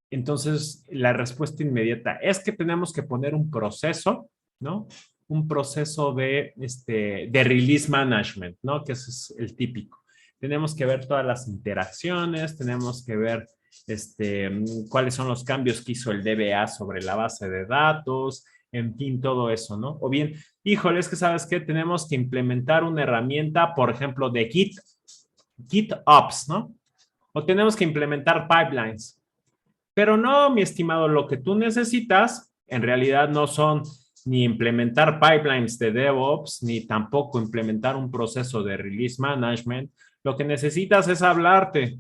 S1: entonces la respuesta inmediata es que tenemos que poner un proceso, ¿no? Un proceso de release management, ¿no? Que ese es el típico. Tenemos que ver todas las interacciones, tenemos que ver cuáles son los cambios que hizo el DBA sobre la base de datos, en fin, todo eso, ¿no? O bien, híjole, es que sabes qué, tenemos que implementar una herramienta, por ejemplo, de GitOps, ¿no? O tenemos que implementar pipelines. Pero no, mi estimado, lo que tú necesitas en realidad no son ni implementar pipelines de DevOps, ni tampoco implementar un proceso de release management. Lo que necesitas es hablarte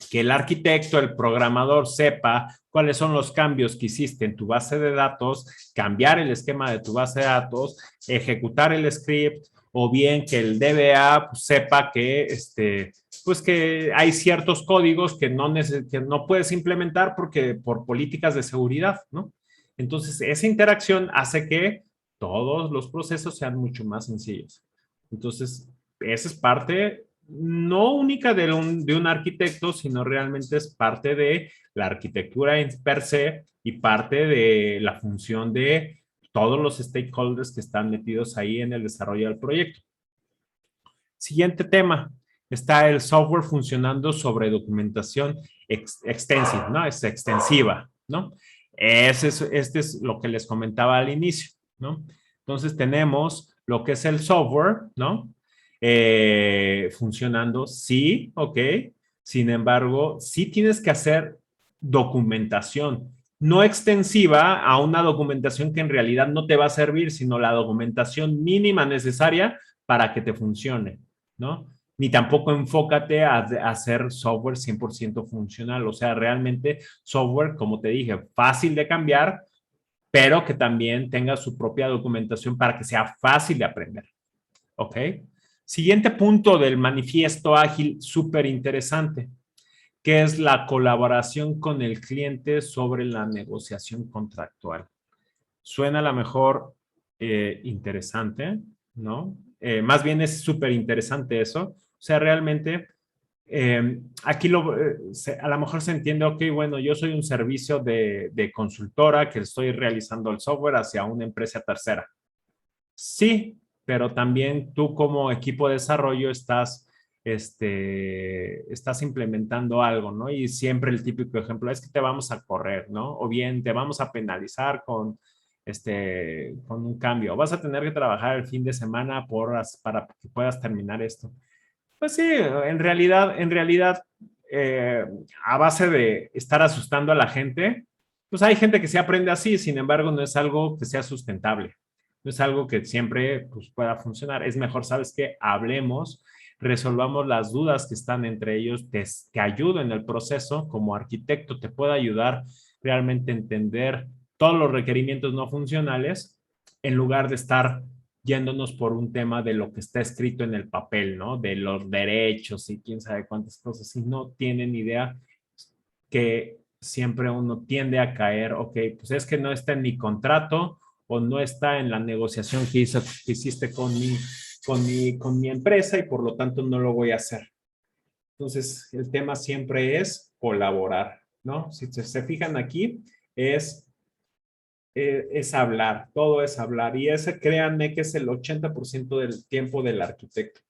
S1: que el arquitecto, el programador sepa cuáles son los cambios que hiciste en tu base de datos, cambiar el esquema de tu base de datos, ejecutar el script, o bien que el DBA pues, sepa que, pues que hay ciertos códigos que no puedes implementar porque por políticas de seguridad, ¿no? Entonces, esa interacción hace que todos los procesos sean mucho más sencillos. Entonces, esa es parte no única de un arquitecto, sino realmente es parte de la arquitectura en per se y parte de la función de todos los stakeholders que están metidos ahí en el desarrollo del proyecto. Siguiente tema, está el software funcionando sobre documentación extensive, ¿no? Es extensiva, ¿no? Este es lo que les comentaba al inicio, ¿no? Entonces tenemos lo que es el software, ¿no? Funcionando, sí, ok. Sin embargo, sí tienes que hacer documentación, no extensiva a una documentación que en realidad no te va a servir, sino la documentación mínima necesaria para que te funcione, ¿no? Ni tampoco enfócate a hacer software 100% funcional, o sea, realmente software, como te dije, fácil de cambiar, pero que también tenga su propia documentación para que sea fácil de aprender, ¿ok? Siguiente punto del manifiesto ágil, súper interesante, que es la colaboración con el cliente sobre la negociación contractual. Suena a lo mejor interesante, ¿no? Más bien es súper interesante eso. O sea, realmente aquí a lo mejor se entiende, ok, bueno, yo soy un servicio de consultora que estoy realizando el software hacia una empresa tercera. Sí, pero también tú como equipo de desarrollo estás implementando algo, ¿no? Y siempre el típico ejemplo es que te vamos a correr, ¿no? O bien te vamos a penalizar con un cambio. Vas a tener que trabajar el fin de semana para que puedas terminar esto. Pues sí, en realidad, a base de estar asustando a la gente, pues hay gente que se aprende así, sin embargo, no es algo que sea sustentable, no es algo que siempre pues, pueda funcionar. Es mejor, ¿sabes qué? Hablemos, resolvamos las dudas que están entre ellos, te ayudo en el proceso, como arquitecto te puedo ayudar realmente a entender todos los requerimientos no funcionales en lugar de estar yéndonos por un tema de lo que está escrito en el papel, ¿no? De los derechos y quién sabe cuántas cosas. Si no tienen idea que siempre uno tiende a caer, ok, pues es que no está en mi contrato o no está en la negociación que hiciste con mi empresa y por lo tanto no lo voy a hacer. Entonces, el tema siempre es colaborar, ¿no? Si se fijan aquí, es hablar, todo es hablar. Y ese, créanme que es el 80% del tiempo del arquitecto.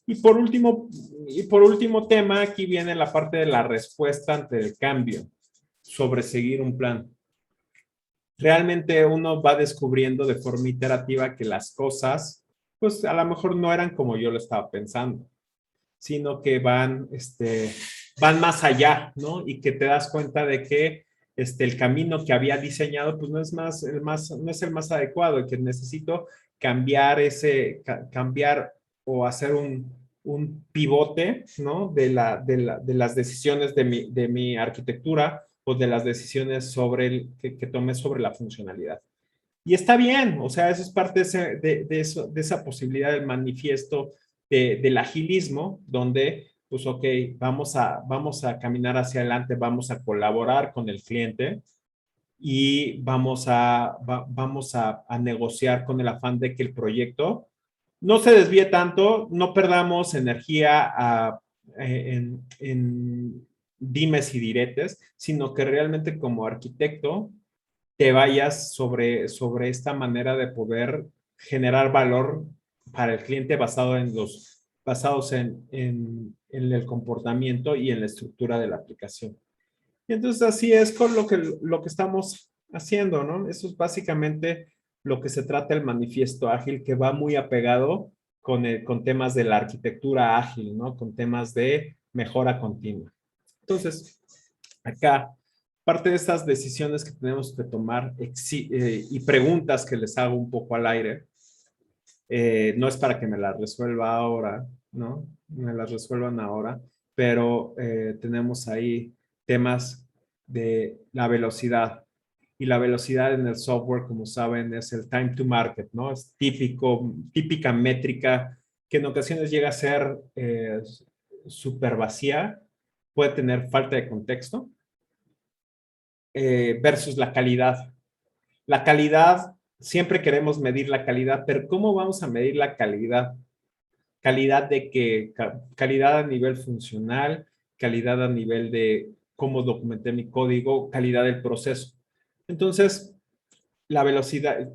S1: Y por último tema, aquí viene la parte de la respuesta ante el cambio, sobre seguir un plan. Realmente uno va descubriendo de forma iterativa que las cosas, pues a lo mejor no eran como yo lo estaba pensando, sino que van más allá, ¿no? Y que te das cuenta de que el camino que había diseñado, pues no es no es el más adecuado, y que necesito cambiar o hacer un pivote, ¿no? De las decisiones de mi arquitectura o de las decisiones que tomé sobre la funcionalidad. Y está bien, o sea, eso es parte de esa posibilidad del manifiesto del agilismo, donde, pues, ok, vamos a caminar hacia adelante, vamos a colaborar con el cliente y vamos a negociar con el afán de que el proyecto no se desvíe tanto, no perdamos energía en dimes y diretes, sino que realmente como arquitecto te vayas sobre esta manera de poder generar valor para el cliente basados en el comportamiento y en la estructura de la aplicación. Y entonces así es con lo que estamos haciendo, ¿no? Eso es básicamente lo que se trata el manifiesto ágil, que va muy apegado con temas de la arquitectura ágil, ¿no? Con temas de mejora continua. Entonces, acá, parte de estas decisiones que tenemos que tomar y preguntas que les hago un poco al aire, no es para que me las resuelva ahora, ¿no? Me las resuelvan ahora, pero tenemos ahí temas de la velocidad. Y la velocidad en el software, como saben, es el time to market, ¿no? Es típica métrica que en ocasiones llega a ser súper vacía, puede tener falta de contexto, versus la calidad. La calidad, siempre queremos medir la calidad, pero ¿cómo vamos a medir la calidad? ¿Calidad de qué? Calidad a nivel funcional, calidad a nivel de cómo documenté mi código, calidad del proceso. Entonces, la velocidad,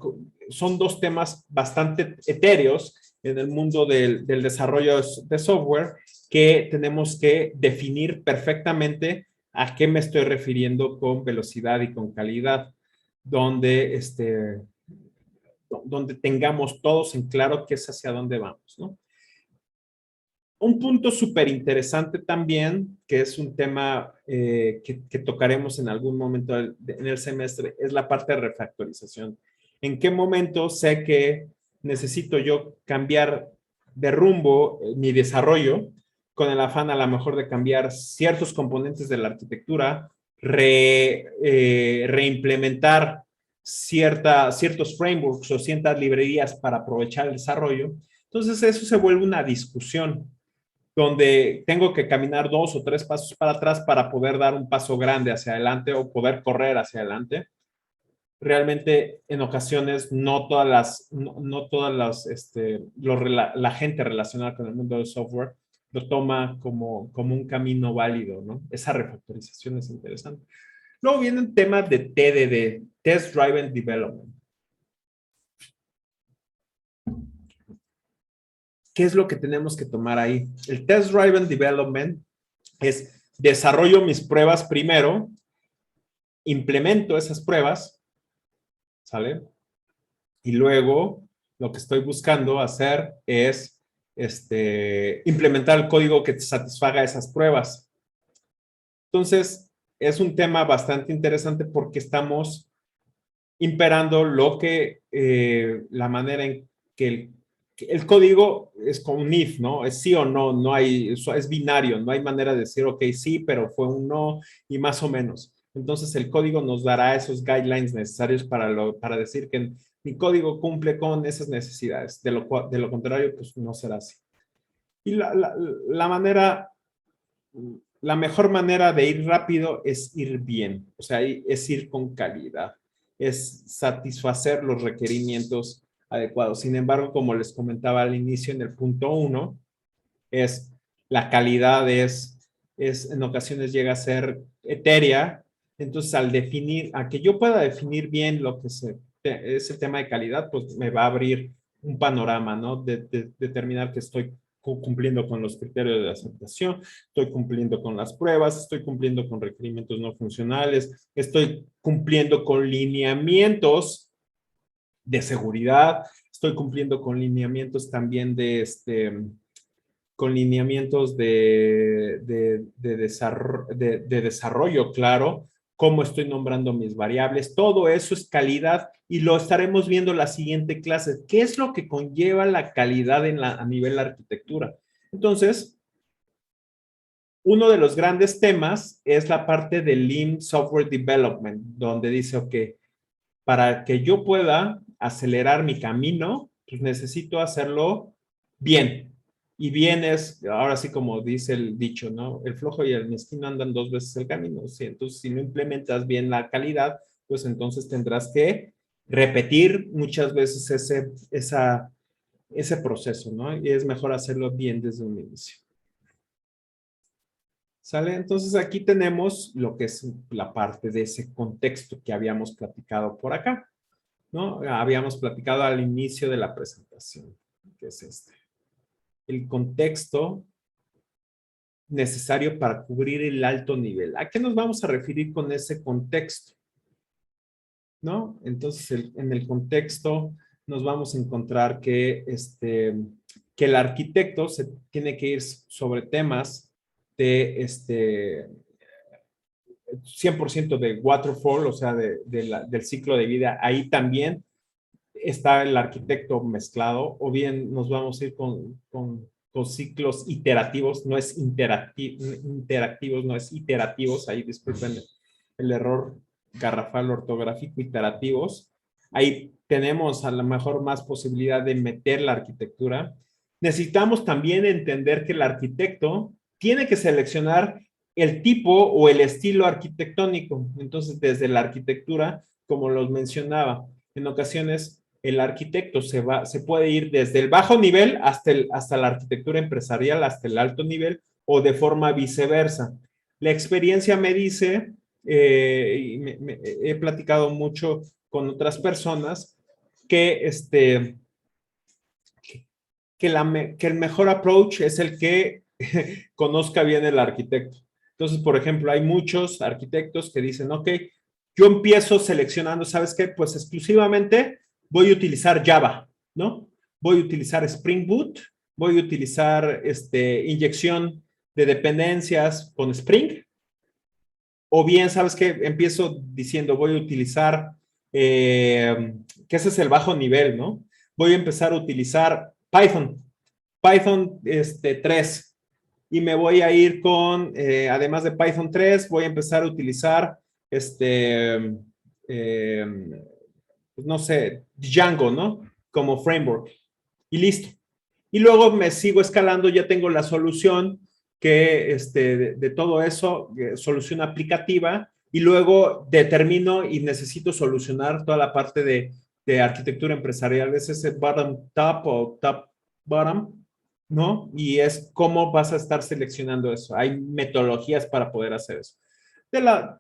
S1: son dos temas bastante etéreos en el mundo del desarrollo de software que tenemos que definir perfectamente a qué me estoy refiriendo con velocidad y con calidad, donde, donde tengamos todos en claro qué es hacia dónde vamos, ¿no? Un punto súper interesante también, que es un tema que tocaremos en algún momento en el semestre, es la parte de refactorización. ¿En qué momento sé que necesito yo cambiar de rumbo mi desarrollo con el afán a lo mejor de cambiar ciertos componentes de la arquitectura, reimplementar ciertos frameworks o ciertas librerías para aprovechar el desarrollo? Entonces eso se vuelve una discusión donde tengo que caminar 2 o 3 pasos para atrás para poder dar un paso grande hacia adelante o poder correr hacia adelante. Realmente en ocasiones no todas la gente relacionada con el mundo del software lo toma como un camino válido, ¿no? Esa refactorización es interesante. Luego vienen temas de TDD, Test Driven Development. ¿Qué es lo que tenemos que tomar ahí? El Test Driven Development es desarrollo mis pruebas primero, implemento esas pruebas, ¿sale? Y luego lo que estoy buscando hacer es implementar el código que satisfaga esas pruebas. Entonces, es un tema bastante interesante porque estamos imperando la manera en que el código es con un if, ¿no? Es sí o no, no hay, es binario, no hay manera de decir, ok, sí, pero fue un no y más o menos. Entonces el código nos dará esos guidelines necesarios para decir que mi código cumple con esas necesidades. De lo contrario, pues no será así. Y la mejor manera de ir rápido es ir bien, o sea, es ir con calidad, es satisfacer los requerimientos adecuados. Sin embargo, como les comentaba al inicio en el punto 1, la calidad en ocasiones llega a ser etérea. Entonces, a que yo pueda definir bien lo que es el tema de calidad, pues me va a abrir un panorama, ¿no? De determinar que estoy cumpliendo con los criterios de aceptación, estoy cumpliendo con las pruebas, estoy cumpliendo con requerimientos no funcionales, estoy cumpliendo con lineamientos de seguridad, estoy cumpliendo con lineamientos también con lineamientos de desarrollo, claro, cómo estoy nombrando mis variables, todo eso es calidad y lo estaremos viendo en la siguiente clase. ¿Qué es lo que conlleva la calidad a nivel de arquitectura? Entonces, uno de los grandes temas es la parte del Lean Software Development, donde dice, ok, para que yo pueda acelerar mi camino, pues necesito hacerlo bien. Y bien es, ahora sí como dice el dicho, ¿no? El flojo y el mezquino andan 2 veces el camino. ¿Sí? Entonces, si no implementas bien la calidad, pues entonces tendrás que repetir muchas veces ese proceso, ¿no? Y es mejor hacerlo bien desde un inicio. ¿Sale? Entonces aquí tenemos lo que es la parte de ese contexto que habíamos platicado por acá, ¿no? Habíamos platicado al inicio de la presentación, que es el contexto necesario para cubrir el alto nivel. ¿A qué nos vamos a referir con ese contexto? ¿No? Entonces, en el contexto nos vamos a encontrar que el arquitecto se tiene que ir sobre temas de 100% de waterfall, o sea, del ciclo de vida. Ahí también está el arquitecto mezclado, o bien nos vamos a ir con con ciclos iterativos, no es interactivos, no es iterativos, ahí disculpen el error garrafal ortográfico, iterativos. Ahí tenemos a lo mejor más posibilidad de meter la arquitectura. Necesitamos también entender que el arquitecto tiene que seleccionar el tipo o el estilo arquitectónico. Entonces, desde la arquitectura, como los mencionaba, en ocasiones el arquitecto se puede ir desde el bajo nivel hasta la arquitectura empresarial, hasta el alto nivel, o de forma viceversa. La experiencia me dice, he platicado mucho con otras personas, que, que el mejor approach es el que conozca bien el arquitecto. Entonces, por ejemplo, hay muchos arquitectos que dicen, ok, yo empiezo seleccionando, ¿sabes qué? Pues exclusivamente voy a utilizar Java, ¿no? Voy a utilizar Spring Boot, voy a utilizar inyección de dependencias con Spring, o bien, ¿sabes qué? Empiezo diciendo, voy a utilizar, que ese es el bajo nivel, ¿no? Voy a empezar a utilizar Python 3, y me voy a ir con, además de Python 3, voy a empezar a utilizar, pues no sé, Django, ¿no? Como framework. Y listo. Y luego me sigo escalando, ya tengo la solución que de todo eso, solución aplicativa, y luego determino y necesito solucionar toda la parte de arquitectura empresarial. Es ese bottom top o top bottom, ¿no? Y es cómo vas a estar seleccionando eso. Hay metodologías para poder hacer eso.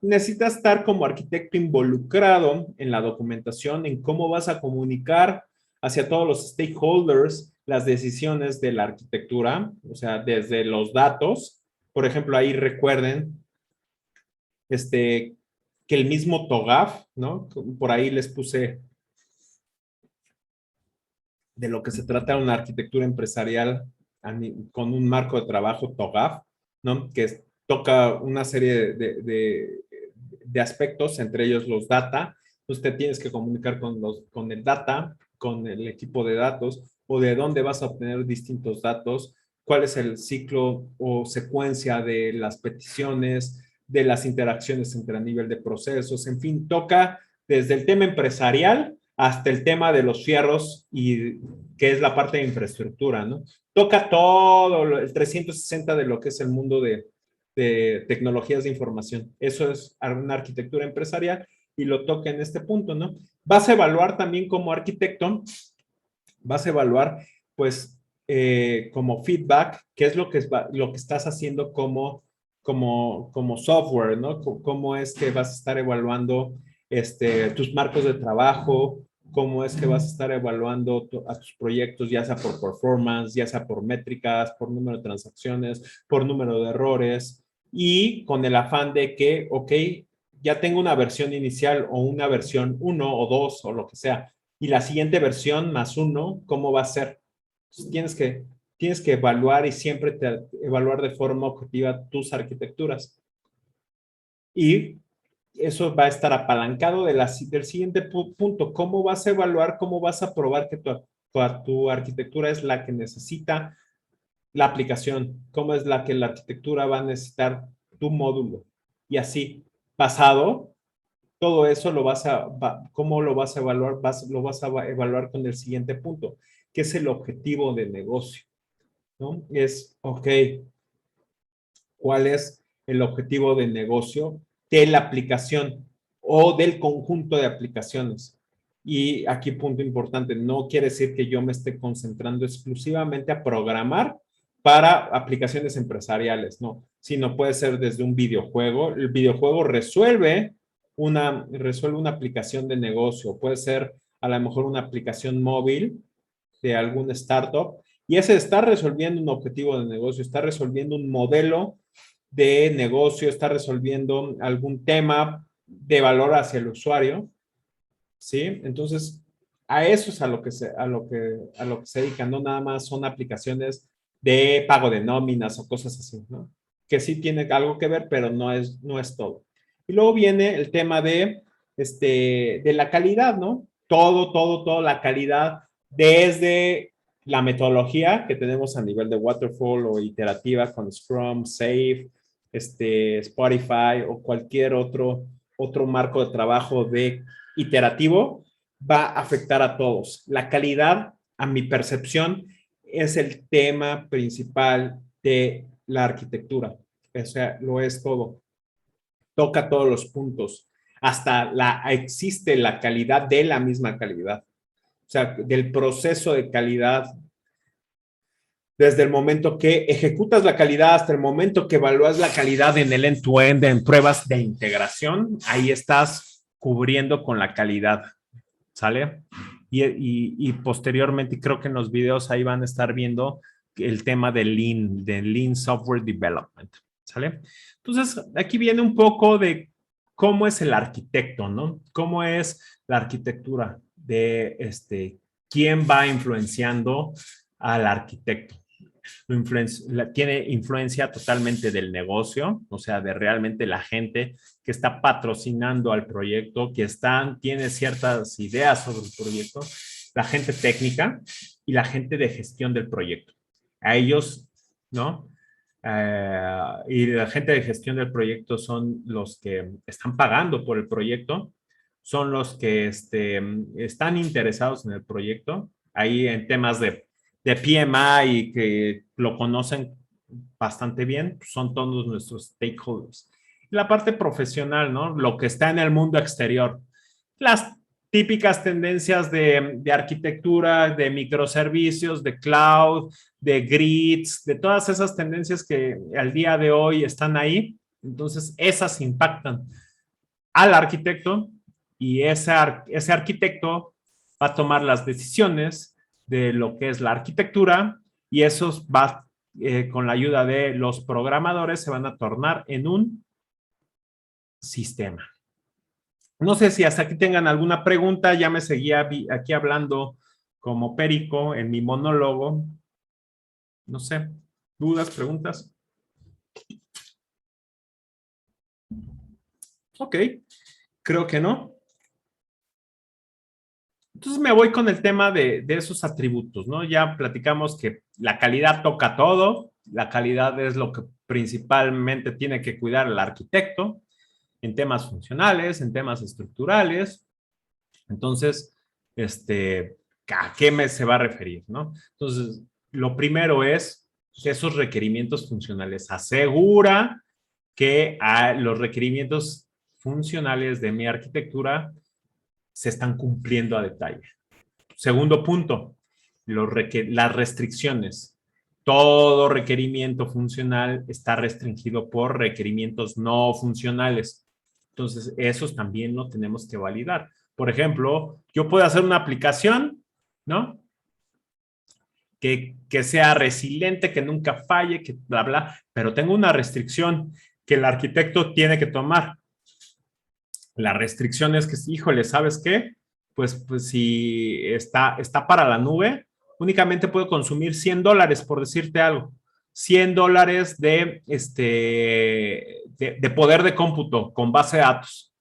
S1: Necesitas estar como arquitecto involucrado en la documentación, en cómo vas a comunicar hacia todos los stakeholders las decisiones de la arquitectura, o sea, desde los datos. Por ejemplo, ahí recuerden que el mismo TOGAF, ¿no? Por ahí les puse de lo que se trata una arquitectura empresarial con un marco de trabajo TOGAF, ¿no? Que toca una serie de aspectos, entre ellos los data. Usted tienes que comunicar con el data, con el equipo de datos, o de dónde vas a obtener distintos datos, cuál es el ciclo o secuencia de las peticiones, de las interacciones entre a nivel de procesos, en fin, toca desde el tema empresarial hasta el tema de los fierros, y que es la parte de infraestructura, ¿no? Toca todo el 360 de lo que es el mundo de tecnologías de información. Eso es una arquitectura empresarial y lo toca en este punto, ¿no? Vas a evaluar también como arquitecto, vas a evaluar, pues, como feedback, qué es lo que estás haciendo como software, ¿no? Cómo es que vas a estar evaluando tus marcos de trabajo, cómo es que vas a estar evaluando a tus proyectos, ya sea por performance, ya sea por métricas, por número de transacciones, por número de errores, y con el afán de que, ok, ya tengo una versión inicial o una versión 1 o 2 o lo que sea, y la siguiente versión más 1, ¿cómo va a ser? Entonces, tienes que evaluar y siempre evaluar de forma objetiva tus arquitecturas. Y eso va a estar apalancado del siguiente punto. ¿Cómo vas a evaluar, cómo vas a probar que tu arquitectura es la que necesita la aplicación? ¿Cómo es la que la arquitectura va a necesitar tu módulo? Y así, pasado, todo eso ¿cómo lo vas a evaluar? Lo vas a evaluar con el siguiente punto, que es el objetivo de negocio, ¿no? Es, ok, ¿cuál es el objetivo de negocio de la aplicación o del conjunto de aplicaciones? Y aquí punto importante, no quiere decir que yo me esté concentrando exclusivamente a programar para aplicaciones empresariales, no, sino puede ser desde un videojuego. El videojuego resuelve una aplicación de negocio, puede ser a lo mejor una aplicación móvil de algún startup, y ese está resolviendo un objetivo de negocio, está resolviendo un modelo de negocio, está resolviendo algún tema de valor hacia el usuario, ¿sí? Entonces, a eso es a lo que se dedican, no nada más son aplicaciones de pago de nóminas o cosas así, ¿no? Que sí tiene algo que ver, pero no es todo. Y luego viene el tema de la calidad, ¿no? Todo, la calidad, desde la metodología que tenemos a nivel de waterfall o iterativa con Scrum, Safe, Spotify o cualquier otro marco de trabajo de iterativo va a afectar a todos. La calidad, a mi percepción, es el tema principal de la arquitectura. O sea, lo es todo. Toca todos los puntos. Hasta existe la calidad de la misma calidad. O sea, del proceso de calidad, desde el momento que ejecutas la calidad hasta el momento que evalúas la calidad en el end-to-end, en pruebas de integración, ahí estás cubriendo con la calidad, ¿sale? Y posteriormente, creo que en los videos ahí van a estar viendo el tema de Lean Software Development, ¿sale? Entonces, aquí viene un poco de cómo es el arquitecto, ¿no? Cómo es la arquitectura de quién va influenciando al arquitecto. Tiene influencia totalmente del negocio, o sea, de realmente la gente que está patrocinando al proyecto, que tiene ciertas ideas sobre el proyecto, la gente técnica y la gente de gestión del proyecto. A ellos, ¿no? Y la gente de gestión del proyecto son los que están pagando por el proyecto, son los que están interesados en el proyecto, ahí en temas de PMI y que lo conocen bastante bien, son todos nuestros stakeholders. La parte profesional, ¿no? Lo que está en el mundo exterior. Las típicas tendencias de arquitectura, de microservicios, de cloud, de grids, de todas esas tendencias que al día de hoy están ahí. Entonces, esas impactan al arquitecto y ese arquitecto va a tomar las decisiones de lo que es la arquitectura y esos va con la ayuda de los programadores se van a tornar en un sistema. No sé si hasta aquí tengan alguna pregunta, ya me seguía aquí hablando como perico en mi monólogo. No sé, dudas, preguntas. Ok, creo que no. Entonces me voy con el tema de esos atributos, ¿no? Ya platicamos que la calidad toca todo, la calidad es lo que principalmente tiene que cuidar el arquitecto en temas funcionales, en temas estructurales. Entonces, ¿a qué se va a referir, no? Entonces, lo primero es esos requerimientos funcionales. Asegura que los requerimientos funcionales de mi arquitectura se están cumpliendo a detalle. Segundo punto, las restricciones. Todo requerimiento funcional está restringido por requerimientos no funcionales. Entonces, esos también lo tenemos que validar. Por ejemplo, yo puedo hacer una aplicación, ¿no? Que sea resiliente, que nunca falle, que bla, bla, pero tengo una restricción que el arquitecto tiene que tomar. La restricción es que, híjole, ¿sabes qué? Pues si está para la nube, únicamente puedo consumir $100, por decirte algo. $100 de poder de cómputo con base de datos.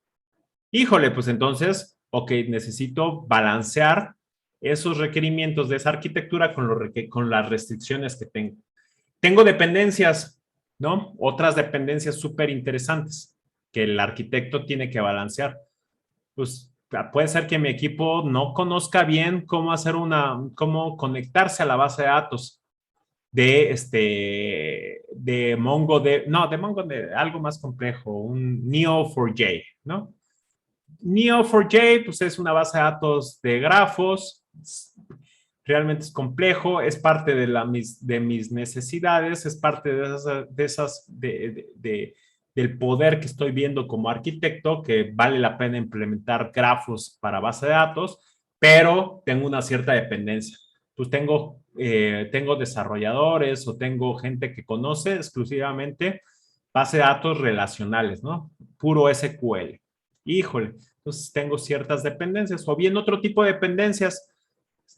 S1: Híjole, pues entonces, ok, necesito balancear esos requerimientos de esa arquitectura con las restricciones que tengo. Tengo dependencias, ¿no? Otras dependencias súper interesantes que el arquitecto tiene que balancear. Pues puede ser que mi equipo no conozca bien cómo conectarse a la base de datos de Mongo, de Mongo, de algo más complejo, un Neo4j, ¿no? Neo4j, pues es una base de datos de grafos, realmente es complejo, es parte de mis necesidades, es parte del poder que estoy viendo como arquitecto, que vale la pena implementar grafos para base de datos, pero tengo una cierta dependencia. Pues tengo desarrolladores o tengo gente que conoce exclusivamente base de datos relacionales, ¿no? Puro SQL. Híjole, entonces tengo ciertas dependencias o bien otro tipo de dependencias.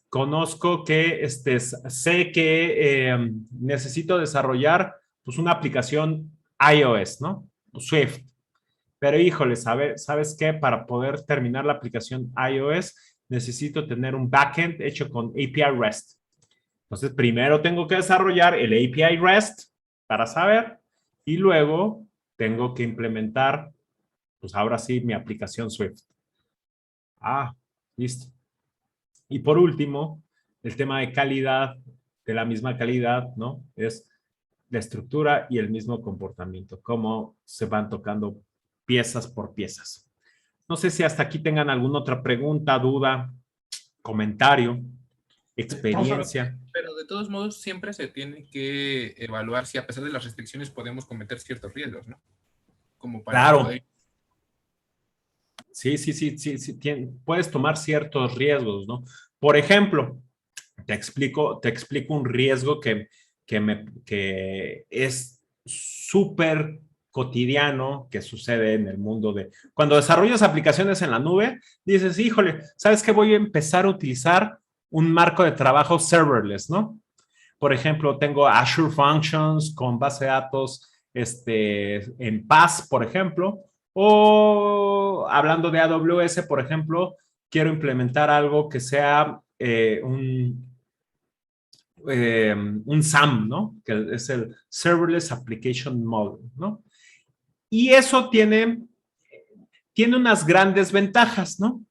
S1: Conozco que sé que necesito desarrollar pues una aplicación iOS, ¿no? O Swift. Pero híjole, ¿sabes qué? Para poder terminar la aplicación iOS necesito tener un backend hecho con API REST. Entonces, primero tengo que desarrollar el API REST para saber y luego tengo que implementar, pues ahora sí, mi aplicación Swift. Ah, listo. Y por último, el tema de calidad, de la misma calidad, ¿no? Es la estructura y el mismo comportamiento, cómo se van tocando piezas por piezas. No sé si hasta aquí tengan alguna otra pregunta, duda, comentario,
S2: Profe,
S1: experiencia.
S3: Pero de todos modos, siempre se tiene que evaluar si a pesar de las restricciones podemos cometer ciertos riesgos, ¿no? Como para
S1: Claro,
S3: poder...
S1: sí, puedes tomar ciertos riesgos, ¿no? Por ejemplo, te explico un riesgo que es súper cotidiano que sucede en el mundo de... Cuando desarrollas aplicaciones en la nube, dices, híjole, ¿sabes qué? Voy a empezar a utilizar un marco de trabajo serverless, ¿no? Por ejemplo, tengo Azure Functions con base de datos en PaaS, por ejemplo, o hablando de AWS, por ejemplo, quiero implementar algo que sea un SAM, ¿no? Que es el Serverless Application Model, ¿no? Y eso tiene unas grandes ventajas, ¿no?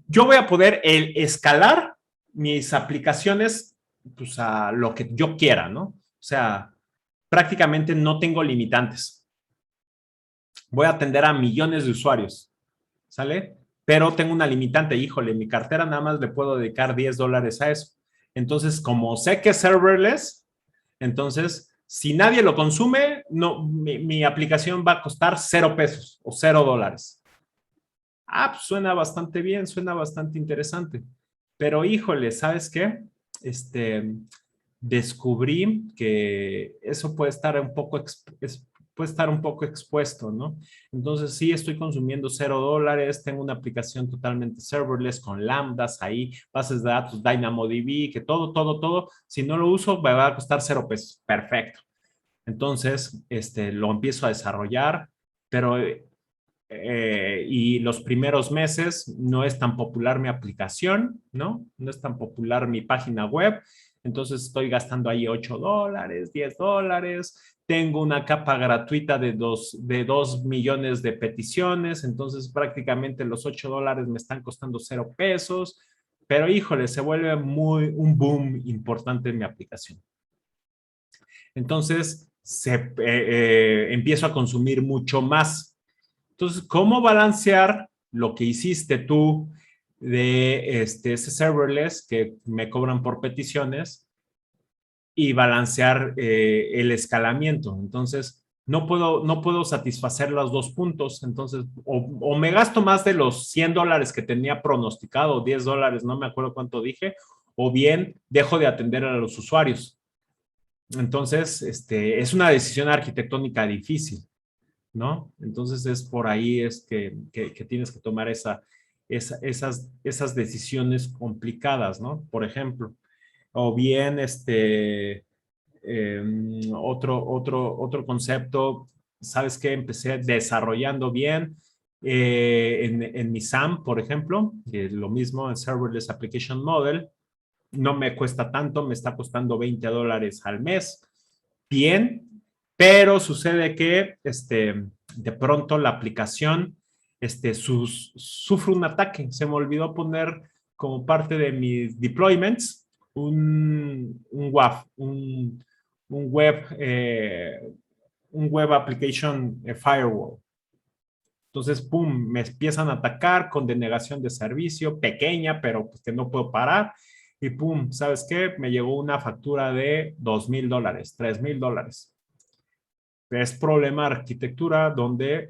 S1: Yo voy a poder escalar mis aplicaciones pues, a lo que yo quiera, ¿no? O sea, prácticamente no tengo limitantes. Voy a atender a millones de usuarios, ¿sale? Pero tengo una limitante, híjole, mi cartera nada más le puedo dedicar $10 a eso. Entonces, como sé que es serverless, entonces, si nadie lo consume, no, mi aplicación va a costar $0 o $0. Ah, pues suena bastante bien, suena bastante interesante. Pero híjole, ¿sabes qué? Este, descubrí que eso puede estar puede estar un poco expuesto, ¿no? Entonces sí estoy consumiendo $0, tengo una aplicación totalmente serverless con lambdas ahí, bases de datos, DynamoDB, que todo, si no lo uso me va a costar $0. Perfecto. Entonces, lo empiezo a desarrollar, pero y los primeros meses no es tan popular mi aplicación, ¿no? No es tan popular mi página web, entonces estoy gastando ahí $8, $10, tengo una capa gratuita de 2 millones de peticiones, entonces prácticamente los $8 me están costando $0, pero híjole, se vuelve un boom importante en mi aplicación. Entonces, empiezo a consumir mucho más. Entonces, ¿cómo balancear lo que hiciste tú de ese serverless que me cobran por peticiones y balancear el escalamiento? Entonces, no puedo satisfacer los dos puntos. Entonces, o me gasto más de los $100 que tenía pronosticado, $10, no me acuerdo cuánto dije, o bien dejo de atender a los usuarios. Entonces, es una decisión arquitectónica difícil, ¿no? Entonces es por ahí es que tienes que tomar esas decisiones complicadas, ¿no? Por ejemplo, o bien otro concepto, ¿sabes qué? Empecé desarrollando bien en mi SAM, por ejemplo, lo mismo en Serverless Application Model, no me cuesta tanto, me está costando $20 al mes. Bien, pero sucede que de pronto la aplicación sufre un ataque. Se me olvidó poner como parte de mis deployments un WAF, un web, un web application firewall. Entonces, pum, me empiezan a atacar con denegación de servicio, pequeña, pero pues que no puedo parar. Y pum, ¿sabes qué? Me llegó una factura de $2,000, $3,000. Es problema de arquitectura donde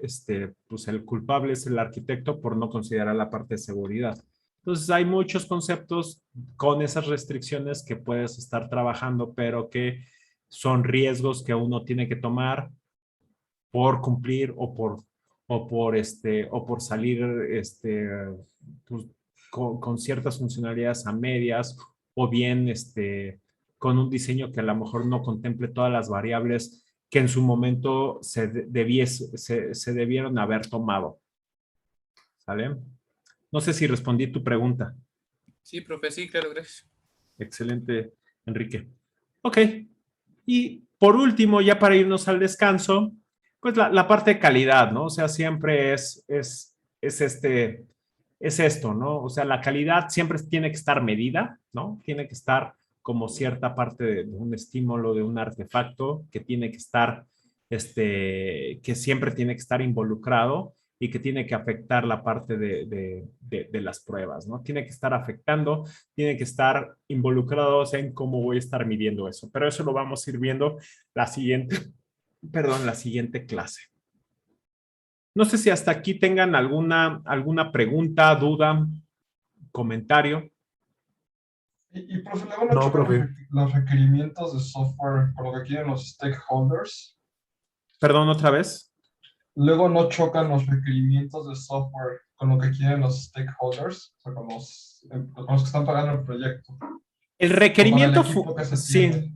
S1: pues el culpable es el arquitecto por no considerar la parte de seguridad. Entonces, hay muchos conceptos con esas restricciones que puedes estar trabajando, pero que son riesgos que uno tiene que tomar por cumplir o por salir pues, con ciertas funcionalidades a medias o bien con un diseño que a lo mejor no contemple todas las variables que en su momento se debieron haber tomado. ¿Sale? No sé si respondí tu pregunta.
S3: Sí, profe, sí, claro, gracias.
S1: Excelente. Enrique. Ok. Y por último, ya para irnos al descanso, pues la parte de calidad, ¿no? O sea, siempre es esto, ¿no? O sea, la calidad siempre tiene que estar medida, ¿no? Tiene que estar como cierta parte de un estímulo, de un artefacto, que tiene que estar, que siempre tiene que estar involucrado y que tiene que afectar la parte de las pruebas, ¿no? Tiene que estar afectando, tiene que estar involucrados en cómo voy a estar midiendo eso. Pero eso lo vamos a ir viendo la siguiente, perdón, la siguiente clase. No sé si hasta aquí tengan alguna pregunta, duda, comentario.
S2: Profe, luego no
S5: No,
S2: chocan
S5: profe.
S2: los requerimientos de software con lo que quieren los stakeholders.
S1: Perdón, otra vez.
S2: Luego no chocan los requerimientos de software con lo que quieren los stakeholders, o sea, con los que están pagando el proyecto.
S1: El
S2: O con el
S1: requerimiento,
S2: equipo que se
S1: sí,
S2: tiene.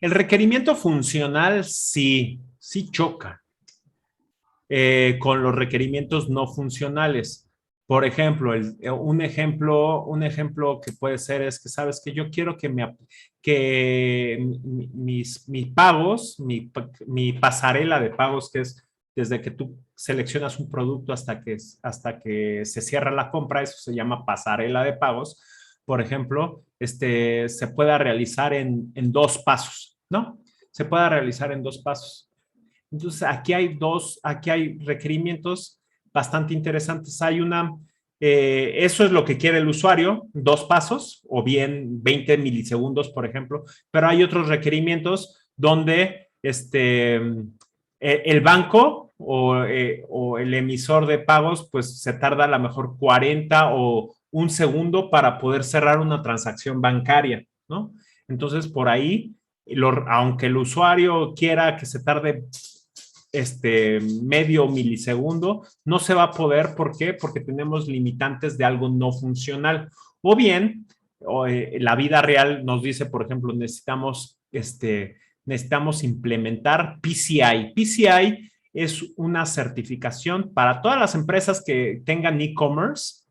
S1: el requerimiento funcional sí choca con los requerimientos no funcionales. Por ejemplo, un ejemplo que puede ser es que sabes que yo quiero que mis pagos, mi pasarela de pagos, que es desde que tú seleccionas un producto hasta que se cierra la compra, eso se llama pasarela de pagos. Por ejemplo, se pueda realizar en 2 pasos, ¿no? Se pueda realizar en 2 pasos. Entonces, aquí hay requerimientos bastante interesantes. Eso es lo que quiere el usuario, 2 pasos o bien 20 milisegundos, por ejemplo, pero hay otros requerimientos donde el banco o el emisor de pagos, pues se tarda a lo mejor 40 o 1 segundo para poder cerrar una transacción bancaria, ¿no? Entonces, por ahí, aunque el usuario quiera que se tarde medio milisegundo, no se va a poder. ¿Por qué? Porque tenemos limitantes de algo no funcional. O bien, la vida real nos dice, por ejemplo, necesitamos implementar PCI. PCI es una certificación para todas las empresas que tengan e-commerce,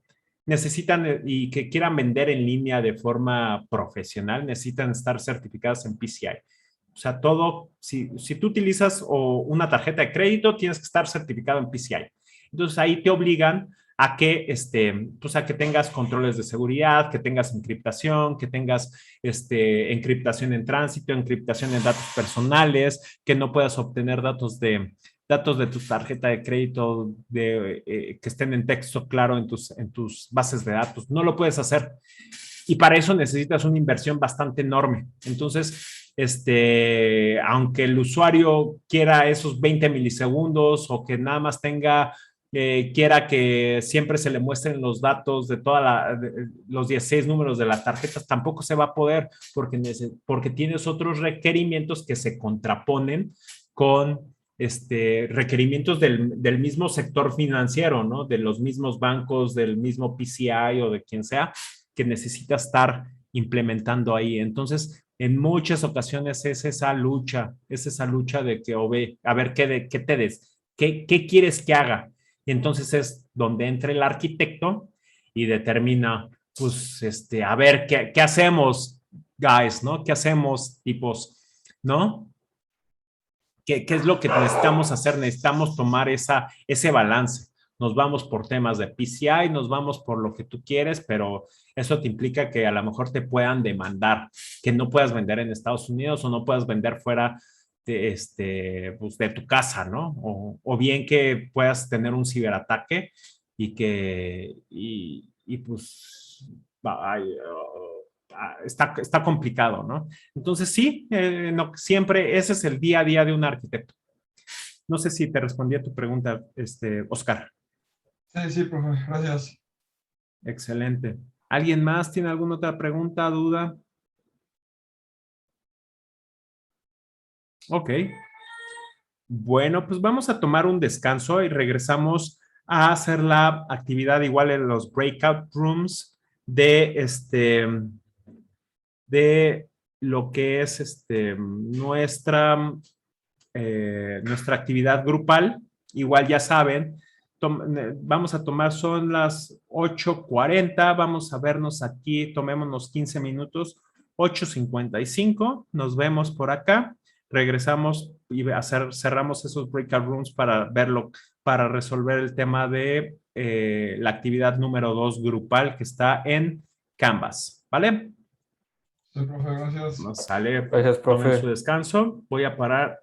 S1: necesitan y que quieran vender en línea de forma profesional, necesitan estar certificadas en PCI. O sea, si tú utilizas una tarjeta de crédito, tienes que estar certificado en PCI. Entonces, ahí te obligan a que, pues a que tengas controles de seguridad, que tengas encriptación, que tengas encriptación en tránsito, encriptación en datos personales, que no puedas obtener datos de tu tarjeta de crédito que estén en texto claro en tus bases de datos. No lo puedes hacer. Y para eso necesitas una inversión bastante enorme. Entonces, aunque el usuario quiera esos 20 milisegundos o que nada más quiera que siempre se le muestren los datos de los 16 números de las tarjetas, tampoco se va a poder porque tienes otros requerimientos que se contraponen con requerimientos del mismo sector financiero, ¿no? De los mismos bancos, del mismo PCI o de quien sea, que necesita estar implementando ahí. Entonces, en muchas ocasiones es esa lucha de que, a ver, ¿qué quieres que haga? Y entonces es donde entra el arquitecto y determina, pues, a ver, ¿qué hacemos, guys, ¿no? ¿Qué hacemos, tipos, ¿no? ¿Qué es lo que necesitamos hacer? Necesitamos tomar ese balance. Nos vamos por temas de PCI, nos vamos por lo que tú quieres, pero eso te implica que a lo mejor te puedan demandar, que no puedas vender en Estados Unidos o no puedas vender fuera pues de tu casa, ¿no? O bien que puedas tener un ciberataque y pues está complicado, ¿no? Entonces sí, no, siempre ese es el día a día de un arquitecto. No sé si te respondí a tu pregunta, Oscar.
S2: Sí, profe, gracias.
S1: Excelente. ¿Alguien más tiene alguna otra pregunta, duda? Ok. Bueno, pues vamos a tomar un descanso y regresamos a hacer la actividad igual en los breakout rooms de lo que es nuestra actividad grupal. Igual ya saben, vamos a tomar, son las 8:40, vamos a vernos aquí, tomémonos 15 minutos 8:55. Nos vemos por acá. Regresamos y cerramos esos breakout rooms para verlo, para resolver el tema de la actividad número 2 grupal que está en Canvas. ¿Vale?
S2: Sí, profe, gracias.
S1: Nos sale.
S4: Gracias,
S1: Tomen
S4: profe.
S1: su descanso. Voy a parar